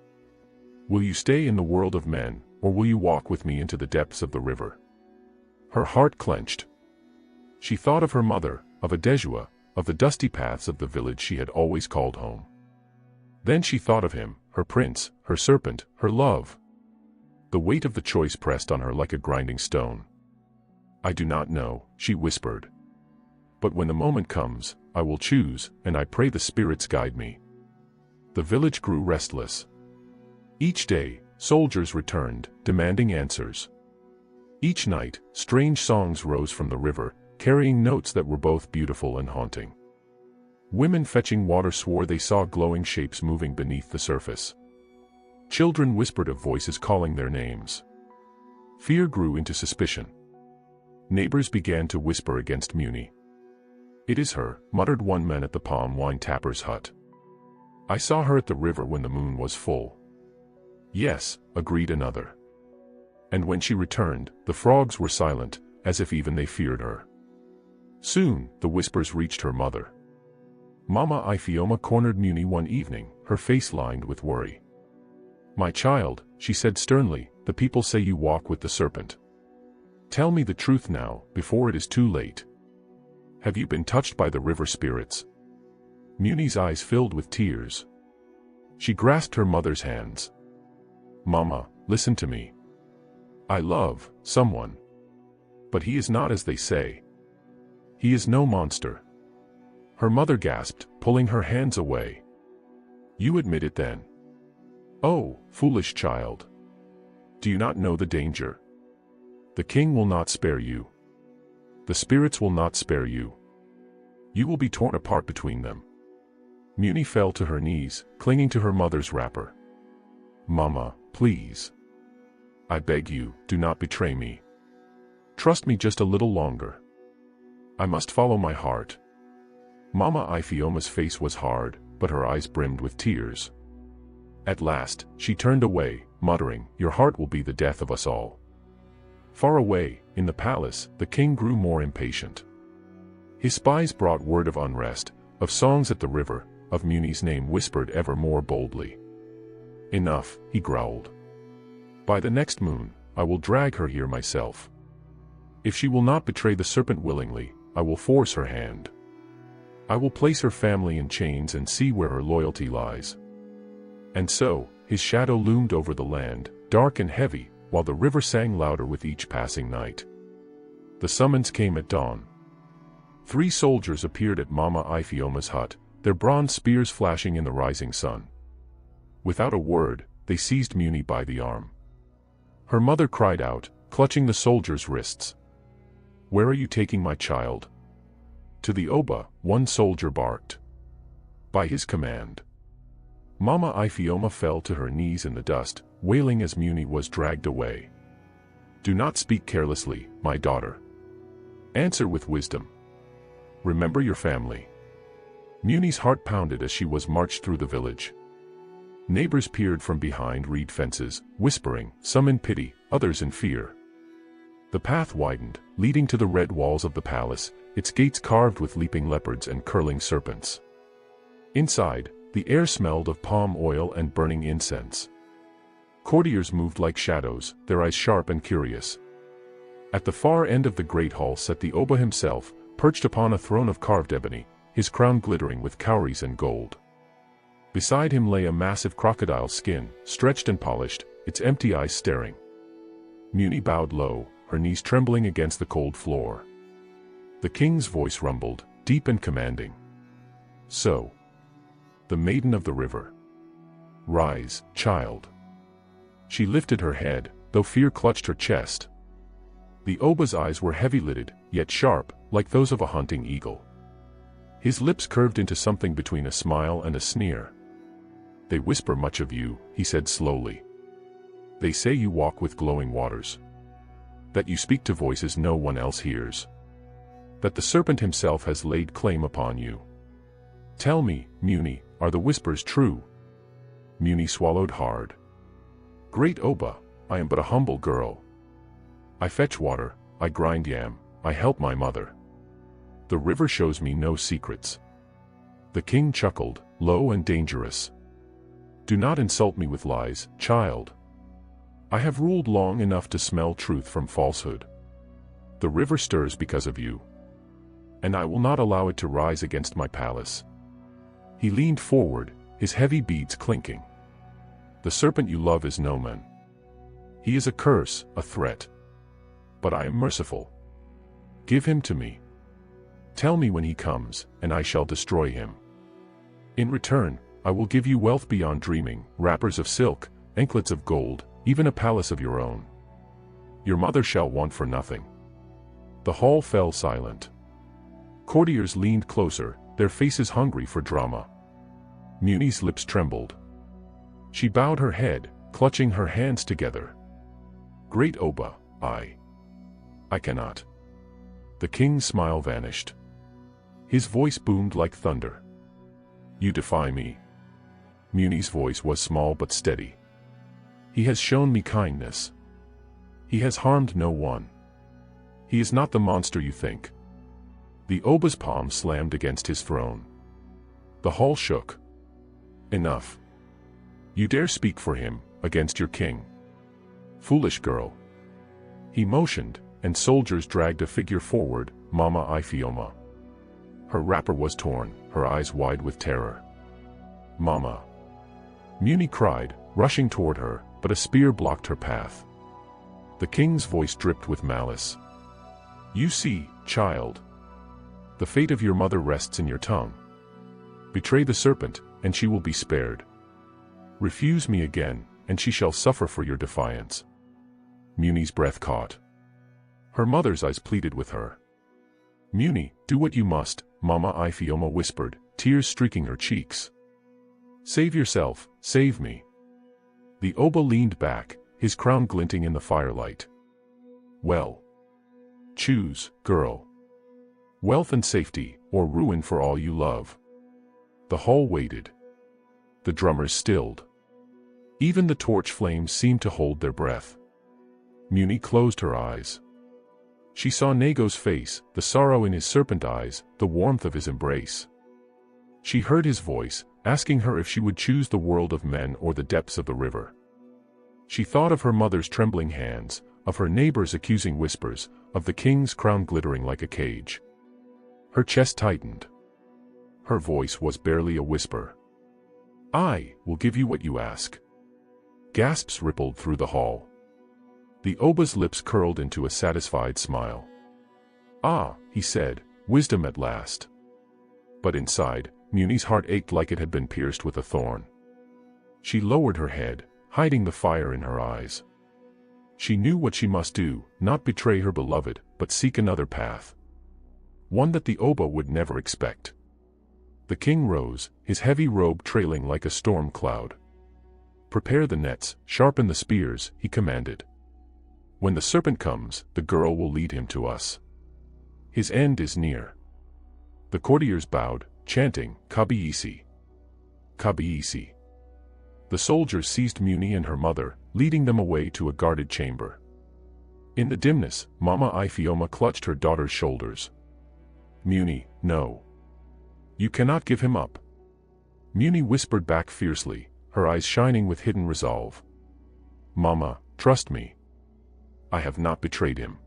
Will you stay in the world of men, or will you walk with me into the depths of the river? Her heart clenched. She thought of her mother, of Adejua, of the dusty paths of the village she had always called home. Then she thought of him, her prince, her serpent, her love. The weight of the choice pressed on her like a grinding stone. I do not know, she whispered. But when the moment comes, I will choose, and I pray the spirits guide me. The village grew restless. Each day, soldiers returned, demanding answers. Each night, strange songs rose from the river, carrying notes that were both beautiful and haunting. Women fetching water swore they saw glowing shapes moving beneath the surface. Children whispered of voices calling their names. Fear grew into suspicion. Neighbors began to whisper against Muni. It is her, muttered one man at the palm wine tapper's hut. I saw her at the river when the moon was full. Yes, agreed another. And when she returned, the frogs were silent, as if even they feared her. Soon, the whispers reached her mother. Mama Iphioma cornered Muni one evening, her face lined with worry. My child, she said sternly, the people say you walk with the serpent. Tell me the truth now, before it is too late. Have you been touched by the river spirits? Muni's eyes filled with tears. She grasped her mother's hands. Mama, listen to me. I love someone. But he is not as they say. He is no monster. Her mother gasped, pulling her hands away. You admit it then. Oh, foolish child. Do you not know the danger? The king will not spare you. The spirits will not spare you. You will be torn apart between them. Muni fell to her knees, clinging to her mother's wrapper. Mama, please. I beg you, do not betray me. Trust me just a little longer. I must follow my heart. Mama Iphioma's face was hard, but her eyes brimmed with tears. At last, she turned away, muttering, Your heart will be the death of us all. Far away, in the palace, the king grew more impatient. His spies brought word of unrest, of songs at the river, of Muni's name whispered ever more boldly. Enough, he growled. By the next moon, I will drag her here myself. If she will not betray the serpent willingly, I will force her hand. I will place her family in chains and see where her loyalty lies. And so, his shadow loomed over the land, dark and heavy, while the river sang louder with each passing night. The summons came at dawn. 3 soldiers appeared at Mama Iphioma's hut, their bronze spears flashing in the rising sun. Without a word, they seized Muni by the arm. Her mother cried out, clutching the soldiers' wrists. Where are you taking my child? To the Oba, one soldier barked. By his command. Mama Iphioma fell to her knees in the dust, wailing as Muni was dragged away. Do not speak carelessly, my daughter. Answer with wisdom. Remember your family. Muni's heart pounded as she was marched through the village. Neighbors peered from behind reed fences, whispering, some in pity, others in fear. The path widened, leading to the red walls of the palace, its gates carved with leaping leopards and curling serpents. Inside, the air smelled of palm oil and burning incense. Courtiers moved like shadows, their eyes sharp and curious. At the far end of the great hall sat the Oba himself, perched upon a throne of carved ebony, his crown glittering with cowries and gold. Beside him lay a massive crocodile skin, stretched and polished, its empty eyes staring. Muni bowed low, her knees trembling against the cold floor. The king's voice rumbled, deep and commanding. So. The maiden of the river. Rise, child. She lifted her head, though fear clutched her chest. The Oba's eyes were heavy-lidded, yet sharp, like those of a hunting eagle. His lips curved into something between a smile and a sneer. They whisper much of you, he said slowly. They say you walk with glowing waters. That you speak to voices no one else hears. That the serpent himself has laid claim upon you. Tell me, Muni, are the whispers true? Muni swallowed hard. Great Oba, I am but a humble girl. I fetch water, I grind yam, I help my mother. The river shows me no secrets. The king chuckled, low and dangerous. Do not insult me with lies, child. I have ruled long enough to smell truth from falsehood. The river stirs because of you. And I will not allow it to rise against my palace. He leaned forward, his heavy beads clinking. The serpent you love is no man. He is a curse, a threat. But I am merciful. Give him to me. Tell me when he comes, and I shall destroy him. In return, I will give you wealth beyond dreaming, wrappers of silk, anklets of gold, even a palace of your own. Your mother shall want for nothing. The hall fell silent. Courtiers leaned closer, their faces hungry for drama. Muni's lips trembled. She bowed her head, clutching her hands together. Great Oba, I cannot. The king's smile vanished. His voice boomed like thunder. You defy me. Muni's voice was small but steady. He has shown me kindness. He has harmed no one. He is not the monster you think. The Oba's palm slammed against his throne. The hall shook. Enough. You dare speak for him, against your king. Foolish girl. He motioned, and soldiers dragged a figure forward, Mama Ifioma. Her wrapper was torn, her eyes wide with terror. Mama. Muni cried, rushing toward her, but a spear blocked her path. The king's voice dripped with malice. You see, child. The fate of your mother rests in your tongue. Betray the serpent, and she will be spared. Refuse me again, and she shall suffer for your defiance. Muni's breath caught. Her mother's eyes pleaded with her. Muni, do what you must, Mama Ifioma whispered, tears streaking her cheeks. Save yourself, save me. The Oba leaned back, his crown glinting in the firelight. Well. Choose, girl. Wealth and safety, or ruin for all you love. The hall waited. The drummers stilled. Even the torch flames seemed to hold their breath. Muni closed her eyes. She saw Nago's face, the sorrow in his serpent eyes, the warmth of his embrace. She heard his voice, asking her if she would choose the world of men or the depths of the river. She thought of her mother's trembling hands, of her neighbors' accusing whispers, of the king's crown glittering like a cage. Her chest tightened. Her voice was barely a whisper. I will give you what you ask. Gasps rippled through the hall. The Oba's lips curled into a satisfied smile. Ah, he said, wisdom at last. But inside, Muni's heart ached like it had been pierced with a thorn. She lowered her head, hiding the fire in her eyes. She knew what she must do, not betray her beloved, but seek another path. One that the Oba would never expect. The king rose, his heavy robe trailing like a storm cloud. Prepare the nets, sharpen the spears, he commanded. When the serpent comes, the girl will lead him to us. His end is near. The courtiers bowed, chanting, Kabiisi. Kabiisi. The soldiers seized Muni and her mother, leading them away to a guarded chamber. In the dimness, Mama Ifioma clutched her daughter's shoulders. Muni, no. You cannot give him up. Muni whispered back fiercely, her eyes shining with hidden resolve. Mama, trust me. I have not betrayed him.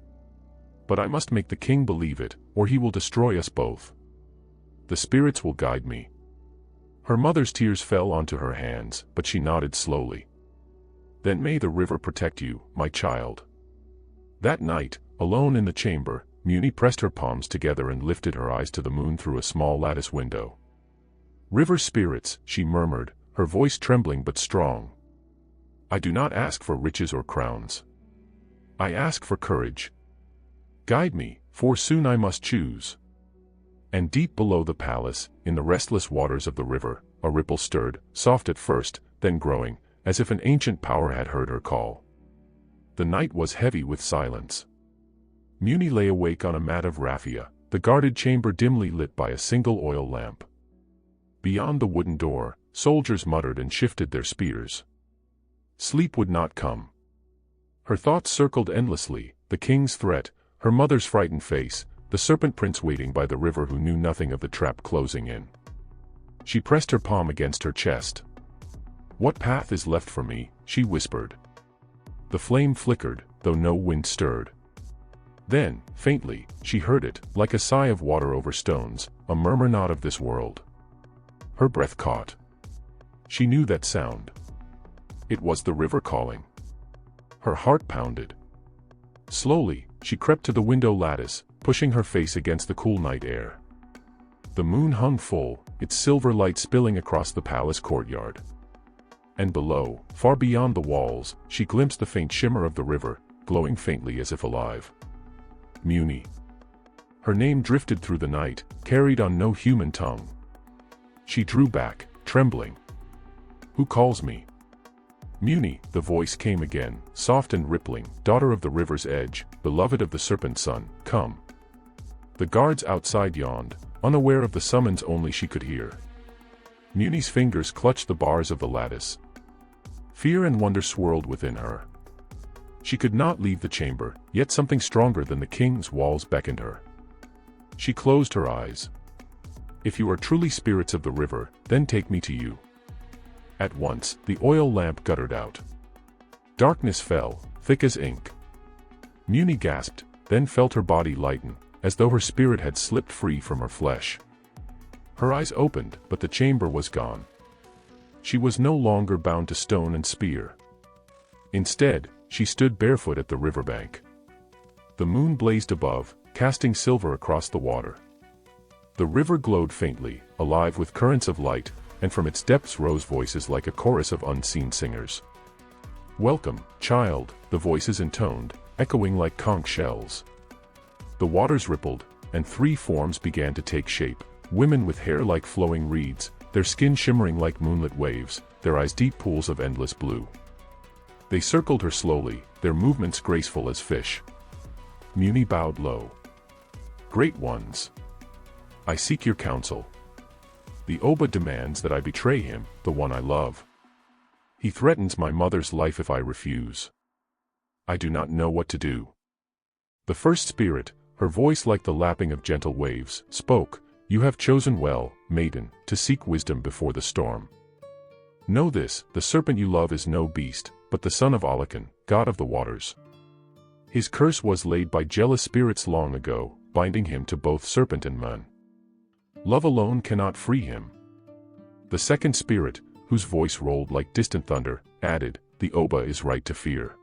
But I must make the king believe it, or he will destroy us both. The spirits will guide me. Her mother's tears fell onto her hands, but she nodded slowly. Then may the river protect you, my child. That night, alone in the chamber, Muni pressed her palms together and lifted her eyes to the moon through a small lattice window. River spirits, she murmured, her voice trembling but strong. I do not ask for riches or crowns. I ask for courage. Guide me, for soon I must choose. And deep below the palace, in the restless waters of the river, a ripple stirred, soft at first, then growing, as if an ancient power had heard her call. The night was heavy with silence. Muni lay awake on a mat of raffia, the guarded chamber dimly lit by a single oil lamp. Beyond the wooden door, soldiers muttered and shifted their spears. Sleep would not come. Her thoughts circled endlessly, the king's threat, her mother's frightened face, the serpent prince waiting by the river who knew nothing of the trap closing in. She pressed her palm against her chest. What path is left for me, she whispered. The flame flickered, though no wind stirred. Then, faintly, she heard it, like a sigh of water over stones, a murmur not of this world. Her breath caught. She knew that sound. It was the river calling. Her heart pounded. Slowly, she crept to the window lattice, pushing her face against the cool night air. The moon hung full, its silver light spilling across the palace courtyard. And below, far beyond the walls, she glimpsed the faint shimmer of the river, glowing faintly as if alive. Muni. Her name drifted through the night, carried on no human tongue. She drew back, trembling. Who calls me? Muni, the voice came again, soft and rippling, daughter of the river's edge, beloved of the Serpent son, come. The guards outside yawned, unaware of the summons only she could hear. Muni's fingers clutched the bars of the lattice. Fear and wonder swirled within her. She could not leave the chamber, yet something stronger than the king's walls beckoned her. She closed her eyes. If you are truly spirits of the river, then take me to you. At once, the oil lamp guttered out. Darkness fell, thick as ink. Muni gasped, then felt her body lighten, as though her spirit had slipped free from her flesh. Her eyes opened, but the chamber was gone. She was no longer bound to stone and spear. Instead, she stood barefoot at the riverbank. The moon blazed above, casting silver across the water. The river glowed faintly, alive with currents of light, and from its depths rose voices like a chorus of unseen singers. Welcome, child, the voices intoned, echoing like conch shells. The waters rippled, and 3 forms began to take shape, women with hair like flowing reeds, their skin shimmering like moonlit waves, their eyes deep pools of endless blue. They circled her slowly, their movements graceful as fish. Muni bowed low. Great ones. I seek your counsel. The Oba demands that I betray him, the one I love. He threatens my mother's life if I refuse. I do not know what to do. The first spirit, her voice like the lapping of gentle waves, spoke, You have chosen well, maiden, to seek wisdom before the storm. Know this, the serpent you love is no beast, but the son of Alakan, god of the waters. His curse was laid by jealous spirits long ago, binding him to both serpent and man. Love alone cannot free him. The second spirit, whose voice rolled like distant thunder, added, The Oba is right to fear.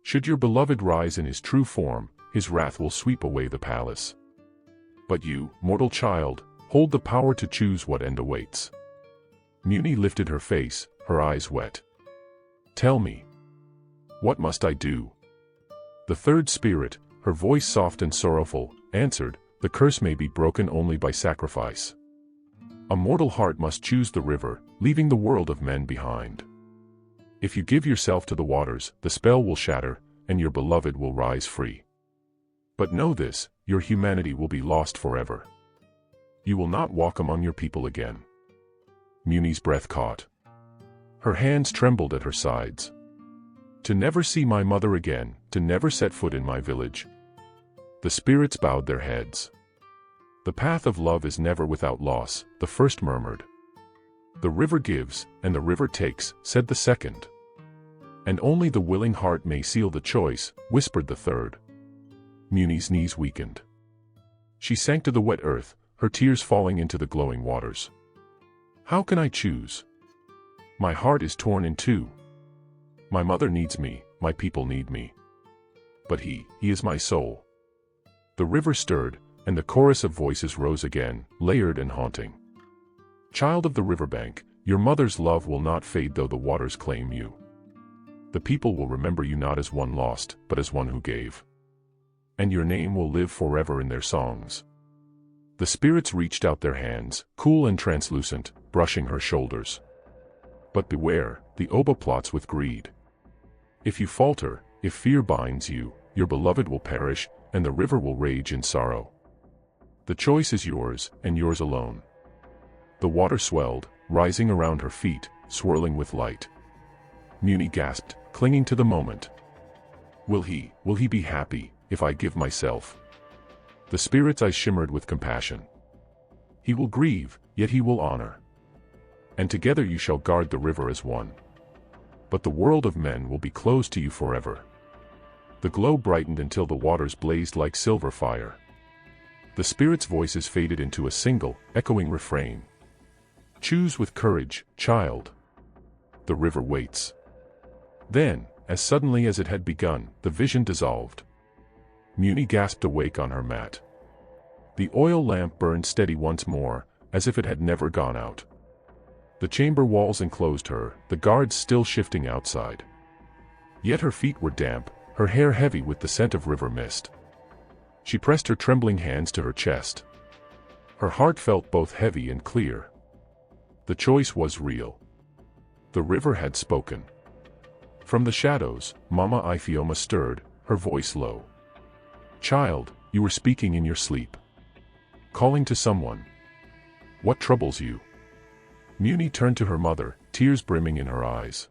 Should your beloved rise in his true form, his wrath will sweep away the palace. But you, mortal child, hold the power to choose what end awaits. Muni lifted her face, her eyes wet. Tell me. What must I do? The third spirit, her voice soft and sorrowful, answered, The curse may be broken only by sacrifice. A mortal heart must choose the river, leaving the world of men behind. If you give yourself to the waters, the spell will shatter, and your beloved will rise free. But know this, your humanity will be lost forever. You will not walk among your people again. Muni's breath caught. Her hands trembled at her sides. To never see my mother again, to never set foot in my village. The spirits bowed their heads. The path of love is never without loss, the first murmured. The river gives, and the river takes, said the second. And only the willing heart may seal the choice, whispered the third. Muni's knees weakened. She sank to the wet earth, her tears falling into the glowing waters. How can I choose? My heart is torn in two. My mother needs me, my people need me. But he is my soul. The river stirred, and the chorus of voices rose again, layered and haunting. Child of the riverbank, your mother's love will not fade though the waters claim you. The people will remember you not as one lost, but as one who gave. And your name will live forever in their songs. The spirits reached out their hands, cool and translucent, brushing her shoulders. But beware, the Oba plots with greed. If you falter, if fear binds you, your beloved will perish, and the river will rage in sorrow. The choice is yours, and yours alone. The water swelled, rising around her feet, swirling with light. Muni gasped, clinging to the moment. Will he be happy, if I give myself? The spirit's eyes shimmered with compassion. He will grieve, yet he will honor. And together you shall guard the river as one. But the world of men will be closed to you forever. The glow brightened until the waters blazed like silver fire. The spirits' voices faded into a single, echoing refrain. Choose with courage, child. The river waits. Then, as suddenly as it had begun, the vision dissolved. Muni gasped awake on her mat. The oil lamp burned steady once more, as if it had never gone out. The chamber walls enclosed her, the guards still shifting outside. Yet her feet were damp, her hair heavy with the scent of river mist. She pressed her trembling hands to her chest. Her heart felt both heavy and clear. The choice was real. The river had spoken. From the shadows, Mama Ifioma stirred, her voice low. Child, you were speaking in your sleep. Calling to someone. What troubles you? Muni turned to her mother, tears brimming in her eyes.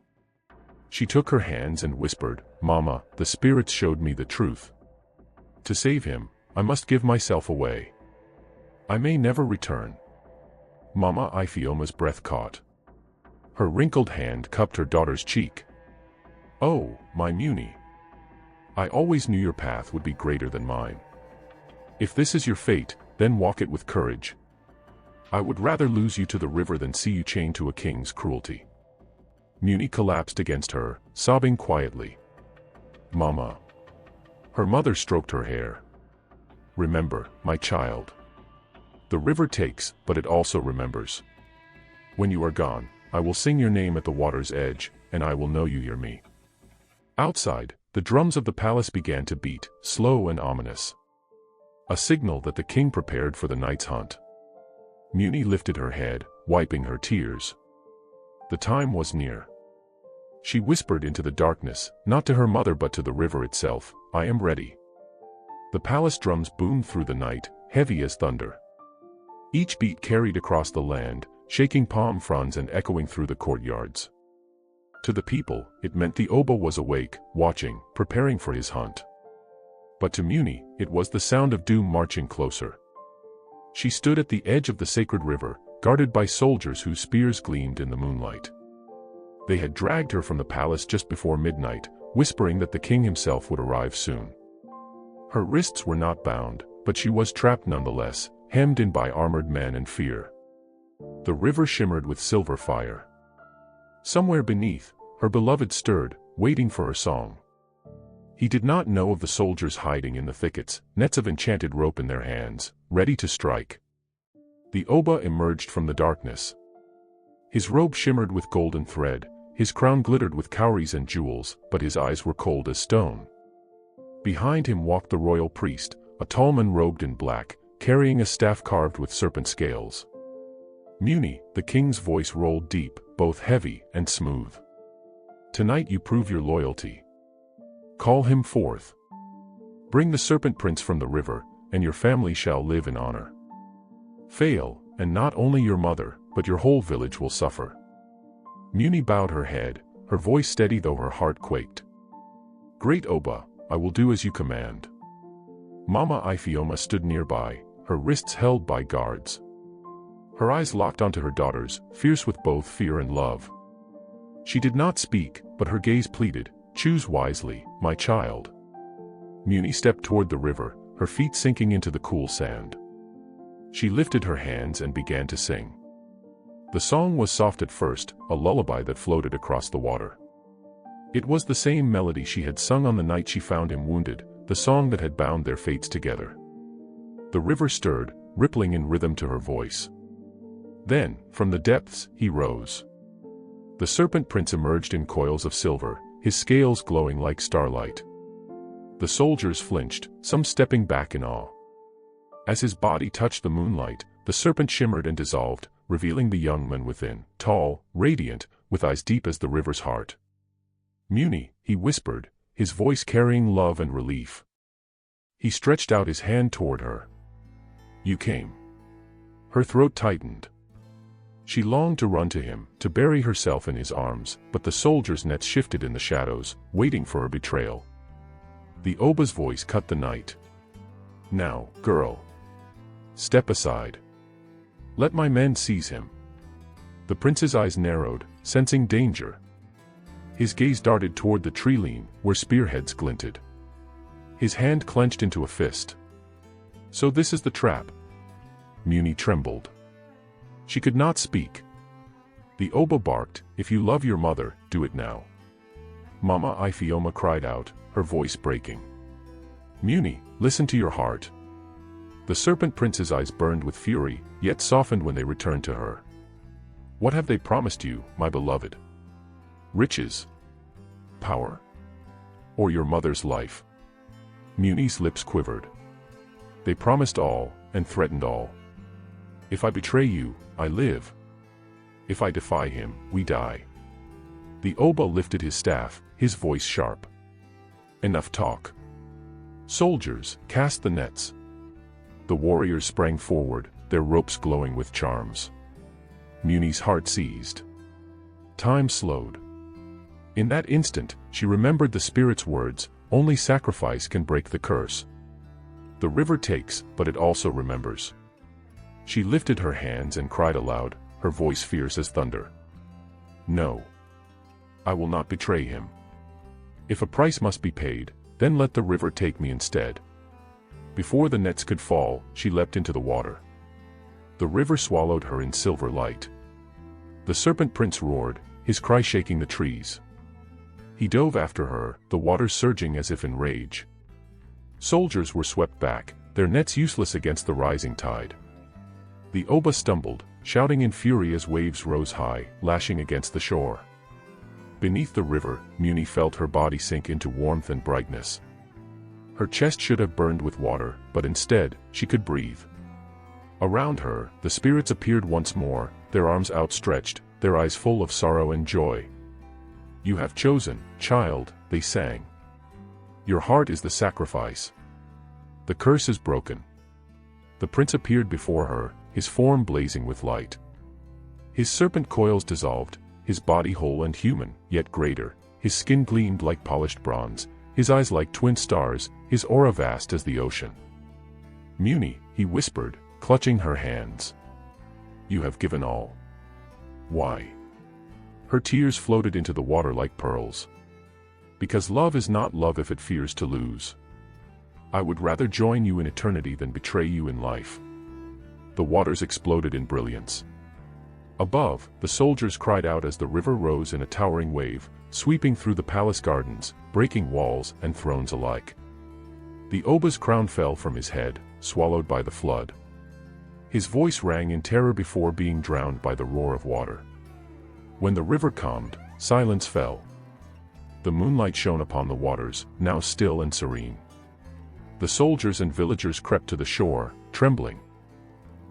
She took her hands and whispered, Mama, the spirits showed me the truth. To save him, I must give myself away. I may never return. Mama Ifioma's breath caught. Her wrinkled hand cupped her daughter's cheek. Oh, my Muni. I always knew your path would be greater than mine. If this is your fate, then walk it with courage. I would rather lose you to the river than see you chained to a king's cruelty. Muni collapsed against her, sobbing quietly. Mama. Her mother stroked her hair. Remember, my child. The river takes, but it also remembers. When you are gone, I will sing your name at the water's edge, and I will know you hear me. Outside, the drums of the palace began to beat, slow and ominous. A signal that the king prepared for the night's hunt. Muni lifted her head, wiping her tears. The time was near. She whispered into the darkness, not to her mother but to the river itself, I am ready. The palace drums boomed through the night, heavy as thunder. Each beat carried across the land, shaking palm fronds and echoing through the courtyards. To the people, it meant the Oba was awake, watching, preparing for his hunt. But to Muni, it was the sound of doom marching closer. She stood at the edge of the sacred river, guarded by soldiers whose spears gleamed in the moonlight. They had dragged her from the palace just before midnight, whispering that the king himself would arrive soon. Her wrists were not bound, but she was trapped nonetheless, hemmed in by armored men and fear. The river shimmered with silver fire. Somewhere beneath, her beloved stirred, waiting for her song. He did not know of the soldiers hiding in the thickets, nets of enchanted rope in their hands, ready to strike. The Oba emerged from the darkness. His robe shimmered with golden thread, his crown glittered with cowries and jewels, but his eyes were cold as stone. Behind him walked the royal priest, a tall man robed in black, carrying a staff carved with serpent scales. Muni, the king's voice rolled deep, both heavy and smooth. Tonight you prove your loyalty. Call him forth. Bring the serpent prince from the river, and your family shall live in honor. Fail, and not only your mother, but your whole village will suffer. Muni bowed her head, her voice steady though her heart quaked. Great Oba, I will do as you command. Mama Ifioma stood nearby, her wrists held by guards. Her eyes locked onto her daughters, fierce with both fear and love. She did not speak, but her gaze pleaded, choose wisely, my child. Muni stepped toward the river, her feet sinking into the cool sand. She lifted her hands and began to sing. The song was soft at first, a lullaby that floated across the water. It was the same melody she had sung on the night she found him wounded, the song that had bound their fates together. The river stirred, rippling in rhythm to her voice. Then, from the depths, he rose. The serpent prince emerged in coils of silver, his scales glowing like starlight. The soldiers flinched, some stepping back in awe. As his body touched the moonlight, the serpent shimmered and dissolved, revealing the young man within, tall, radiant, with eyes deep as the river's heart. Muni, he whispered, his voice carrying love and relief. He stretched out his hand toward her. You came. Her throat tightened. She longed to run to him, to bury herself in his arms, but the soldiers' nets shifted in the shadows, waiting for her betrayal. The Oba's voice cut the night. Now, girl. Step aside. Let my men seize him. The prince's eyes narrowed, sensing danger. His gaze darted toward the tree lean, where spearheads glinted. His hand clenched into a fist. So this is the trap. Muni trembled. She could not speak, The oba barked, "If you love your mother, do it now." Mama Ifioma cried out, her voice breaking. "Muni, listen to your heart." The serpent prince's eyes burned with fury, yet softened when they returned to her. "What have they promised you, my beloved? Riches? Power? Or your mother's life?" Muni's lips quivered. "They promised all, and threatened all. If I betray you, I live. If I defy him, we die." The oba lifted his staff, his voice sharp. "Enough talk. Soldiers, cast the nets." The warriors sprang forward, their ropes glowing with charms. Muni's heart seized. Time slowed. In that instant, she remembered the spirit's words, "Only sacrifice can break the curse." The river takes, but it also remembers. She lifted her hands and cried aloud, her voice fierce as thunder. "No. I will not betray him. If a price must be paid, then let the river take me instead." Before the nets could fall, she leapt into the water. The river swallowed her in silver light. The serpent prince roared, his cry shaking the trees. He dove after her, the waters surging as if in rage. Soldiers were swept back, their nets useless against the rising tide. The oba stumbled, shouting in fury as waves rose high, lashing against the shore. Beneath the river, Muni felt her body sink into warmth and brightness. Her chest should have burned with water, but instead, she could breathe. Around her, the spirits appeared once more, their arms outstretched, their eyes full of sorrow and joy. "You have chosen, child," they sang. "Your heart is the sacrifice. The curse is broken." The prince appeared before her, his form blazing with light. His serpent coils dissolved, his body whole and human, yet greater, his skin gleamed like polished bronze, his eyes like twin stars, his aura vast as the ocean. "Muni," he whispered, clutching her hands. "You have given all." "Why?" Her tears floated into the water like pearls. "Because love is not love if it fears to lose. I would rather join you in eternity than betray you in life." The waters exploded in brilliance. Above, the soldiers cried out as the river rose in a towering wave, sweeping through the palace gardens, breaking walls and thrones alike. The oba's crown fell from his head, swallowed by the flood. His voice rang in terror before being drowned by the roar of water. When the river calmed, silence fell. The moonlight shone upon the waters, now still and serene. The soldiers and villagers crept to the shore, trembling.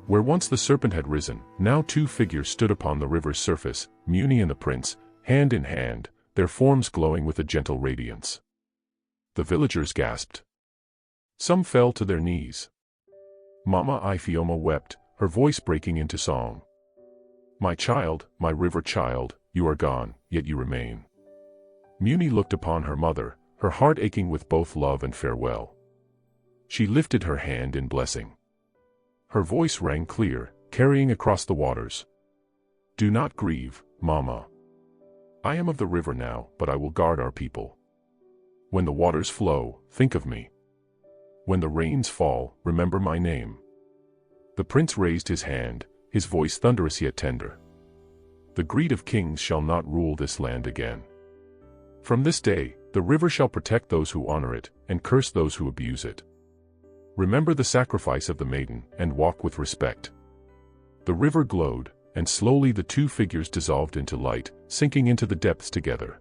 Where once the serpent had risen, now two figures stood upon the river's surface, Muni and the prince, hand in hand, their forms glowing with a gentle radiance. The villagers gasped. Some fell to their knees. Mama Ifioma wept, her voice breaking into song. "My child, my river child, you are gone, yet you remain." Muni looked upon her mother, her heart aching with both love and farewell. She lifted her hand in blessing. Her voice rang clear, carrying across the waters. "Do not grieve, Mama. I am of the river now, but I will guard our people. When the waters flow, think of me. When the rains fall, remember my name." The prince raised his hand, his voice thunderous yet tender. "The greed of kings shall not rule this land again. From this day, the river shall protect those who honor it, and curse those who abuse it. Remember the sacrifice of the maiden, and walk with respect." The river glowed, and slowly the two figures dissolved into light, sinking into the depths together.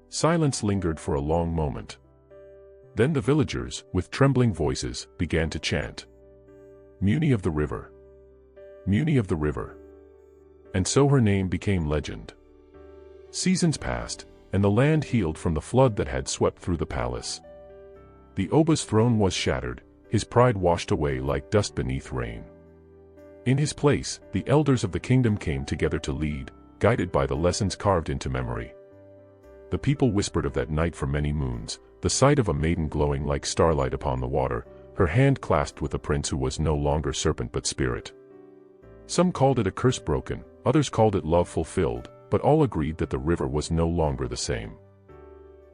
Silence lingered for a long moment. Then the villagers, with trembling voices, began to chant. "Muni of the river. Muni of the river." And so her name became legend. Seasons passed, and the land healed from the flood that had swept through the palace. The oba's throne was shattered, his pride washed away like dust beneath rain. In his place, the elders of the kingdom came together to lead, guided by the lessons carved into memory. The people whispered of that night for many moons, the sight of a maiden glowing like starlight upon the water, her hand clasped with a prince who was no longer serpent but spirit. Some called it a curse broken, others called it love fulfilled, but all agreed that the river was no longer the same.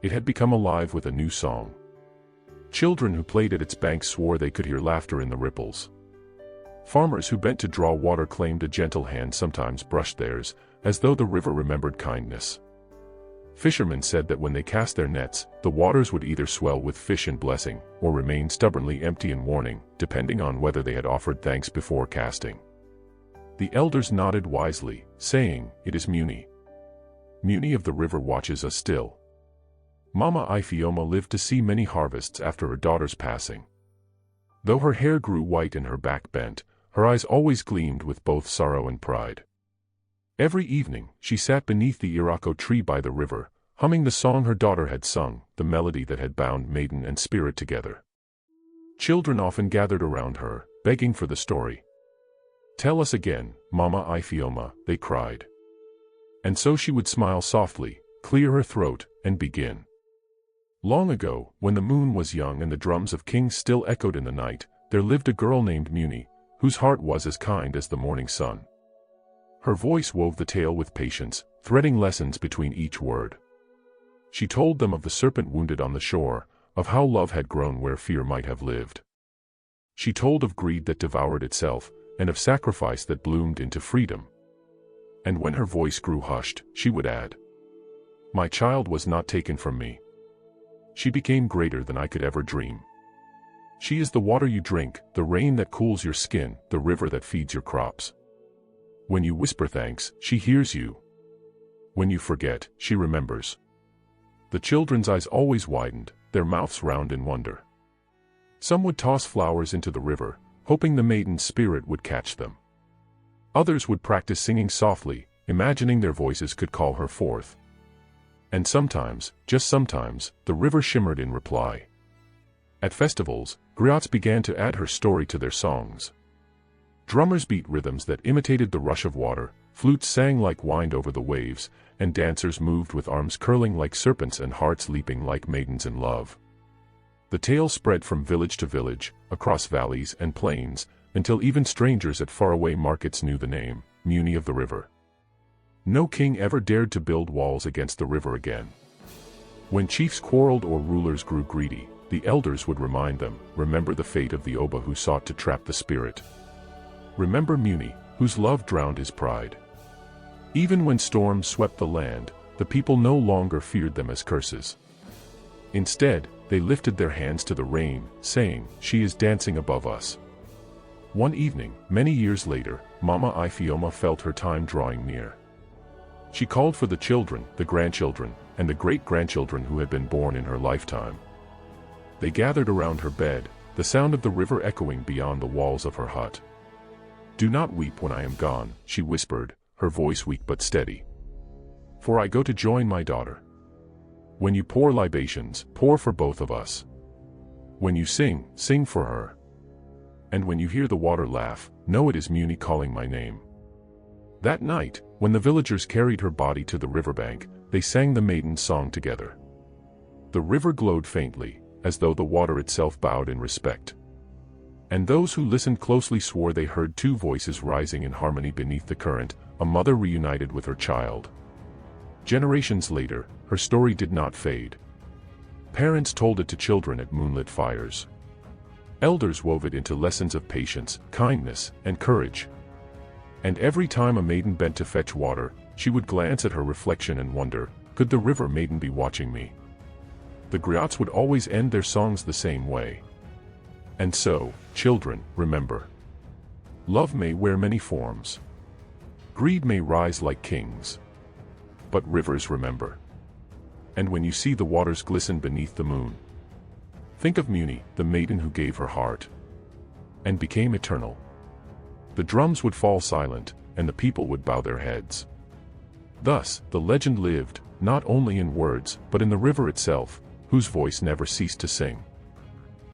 It had become alive with a new song. Children who played at its banks swore they could hear laughter in the ripples. Farmers who bent to draw water claimed a gentle hand sometimes brushed theirs, as though the river remembered kindness. Fishermen said that when they cast their nets, the waters would either swell with fish and blessing, or remain stubbornly empty in warning, depending on whether they had offered thanks before casting. The elders nodded wisely, saying, "It is Muni. Muni of the river watches us still." Mama Ifioma lived to see many harvests after her daughter's passing. Though her hair grew white and her back bent, her eyes always gleamed with both sorrow and pride. Every evening, she sat beneath the irako tree by the river, humming the song her daughter had sung, the melody that had bound maiden and spirit together. Children often gathered around her, begging for the story. "Tell us again, Mama Ifioma," they cried. And so she would smile softly, clear her throat, and begin. Long ago, when the moon was young and the drums of kings still echoed in the night, there lived a girl named Muni, whose heart was as kind as the morning sun. Her voice wove the tale with patience, threading lessons between each word. She told them of the serpent wounded on the shore, of how love had grown where fear might have lived. She told of greed that devoured itself, and of sacrifice that bloomed into freedom. And when her voice grew hushed, she would add, "My child was not taken from me. She became greater than I could ever dream. She is the water you drink, the rain that cools your skin, the river that feeds your crops. When you whisper thanks, she hears you. When you forget, she remembers." The children's eyes always widened, their mouths round in wonder. Some would toss flowers into the river, hoping the maiden's spirit would catch them. Others would practice singing softly, imagining their voices could call her forth. And sometimes, just sometimes, the river shimmered in reply. At festivals, griots began to add her story to their songs. Drummers beat rhythms that imitated the rush of water, flutes sang like wind over the waves, and dancers moved with arms curling like serpents and hearts leaping like maidens in love. The tale spread from village to village, across valleys and plains, until even strangers at faraway markets knew the name, Muni of the river. No king ever dared to build walls against the river again. When chiefs quarreled or rulers grew greedy, the elders would remind them, "Remember the fate of the Oba who sought to trap the spirit. Remember Muni, whose love drowned his pride." Even when storms swept the land, the people no longer feared them as curses. Instead, they lifted their hands to the rain, saying, "She is dancing above us." One evening, many years later, Mama Ifioma felt her time drawing near. She called for the children, the grandchildren, and the great-grandchildren who had been born in her lifetime. They gathered around her bed, the sound of the river echoing beyond the walls of her hut. "Do not weep when I am gone," she whispered, her voice weak but steady. "For I go to join my daughter. When you pour libations, pour for both of us. When you sing, sing for her. And when you hear the water laugh, know it is Muni calling my name." That night, when the villagers carried her body to the riverbank, they sang the maiden's song together. The river glowed faintly, as though the water itself bowed in respect. And those who listened closely swore they heard two voices rising in harmony beneath the current, a mother reunited with her child. Generations later, her story did not fade. Parents told it to children at moonlit fires. Elders wove it into lessons of patience, kindness, and courage. And every time a maiden bent to fetch water, she would glance at her reflection and wonder, "Could the river maiden be watching me?" The griots would always end their songs the same way. And so, children, remember. Love may wear many forms. Greed may rise like kings. But rivers remember. And when you see the waters glisten beneath the moon, think of Muni, the maiden who gave her heart and became eternal. The drums would fall silent, and the people would bow their heads. Thus, the legend lived, not only in words, but in the river itself, whose voice never ceased to sing.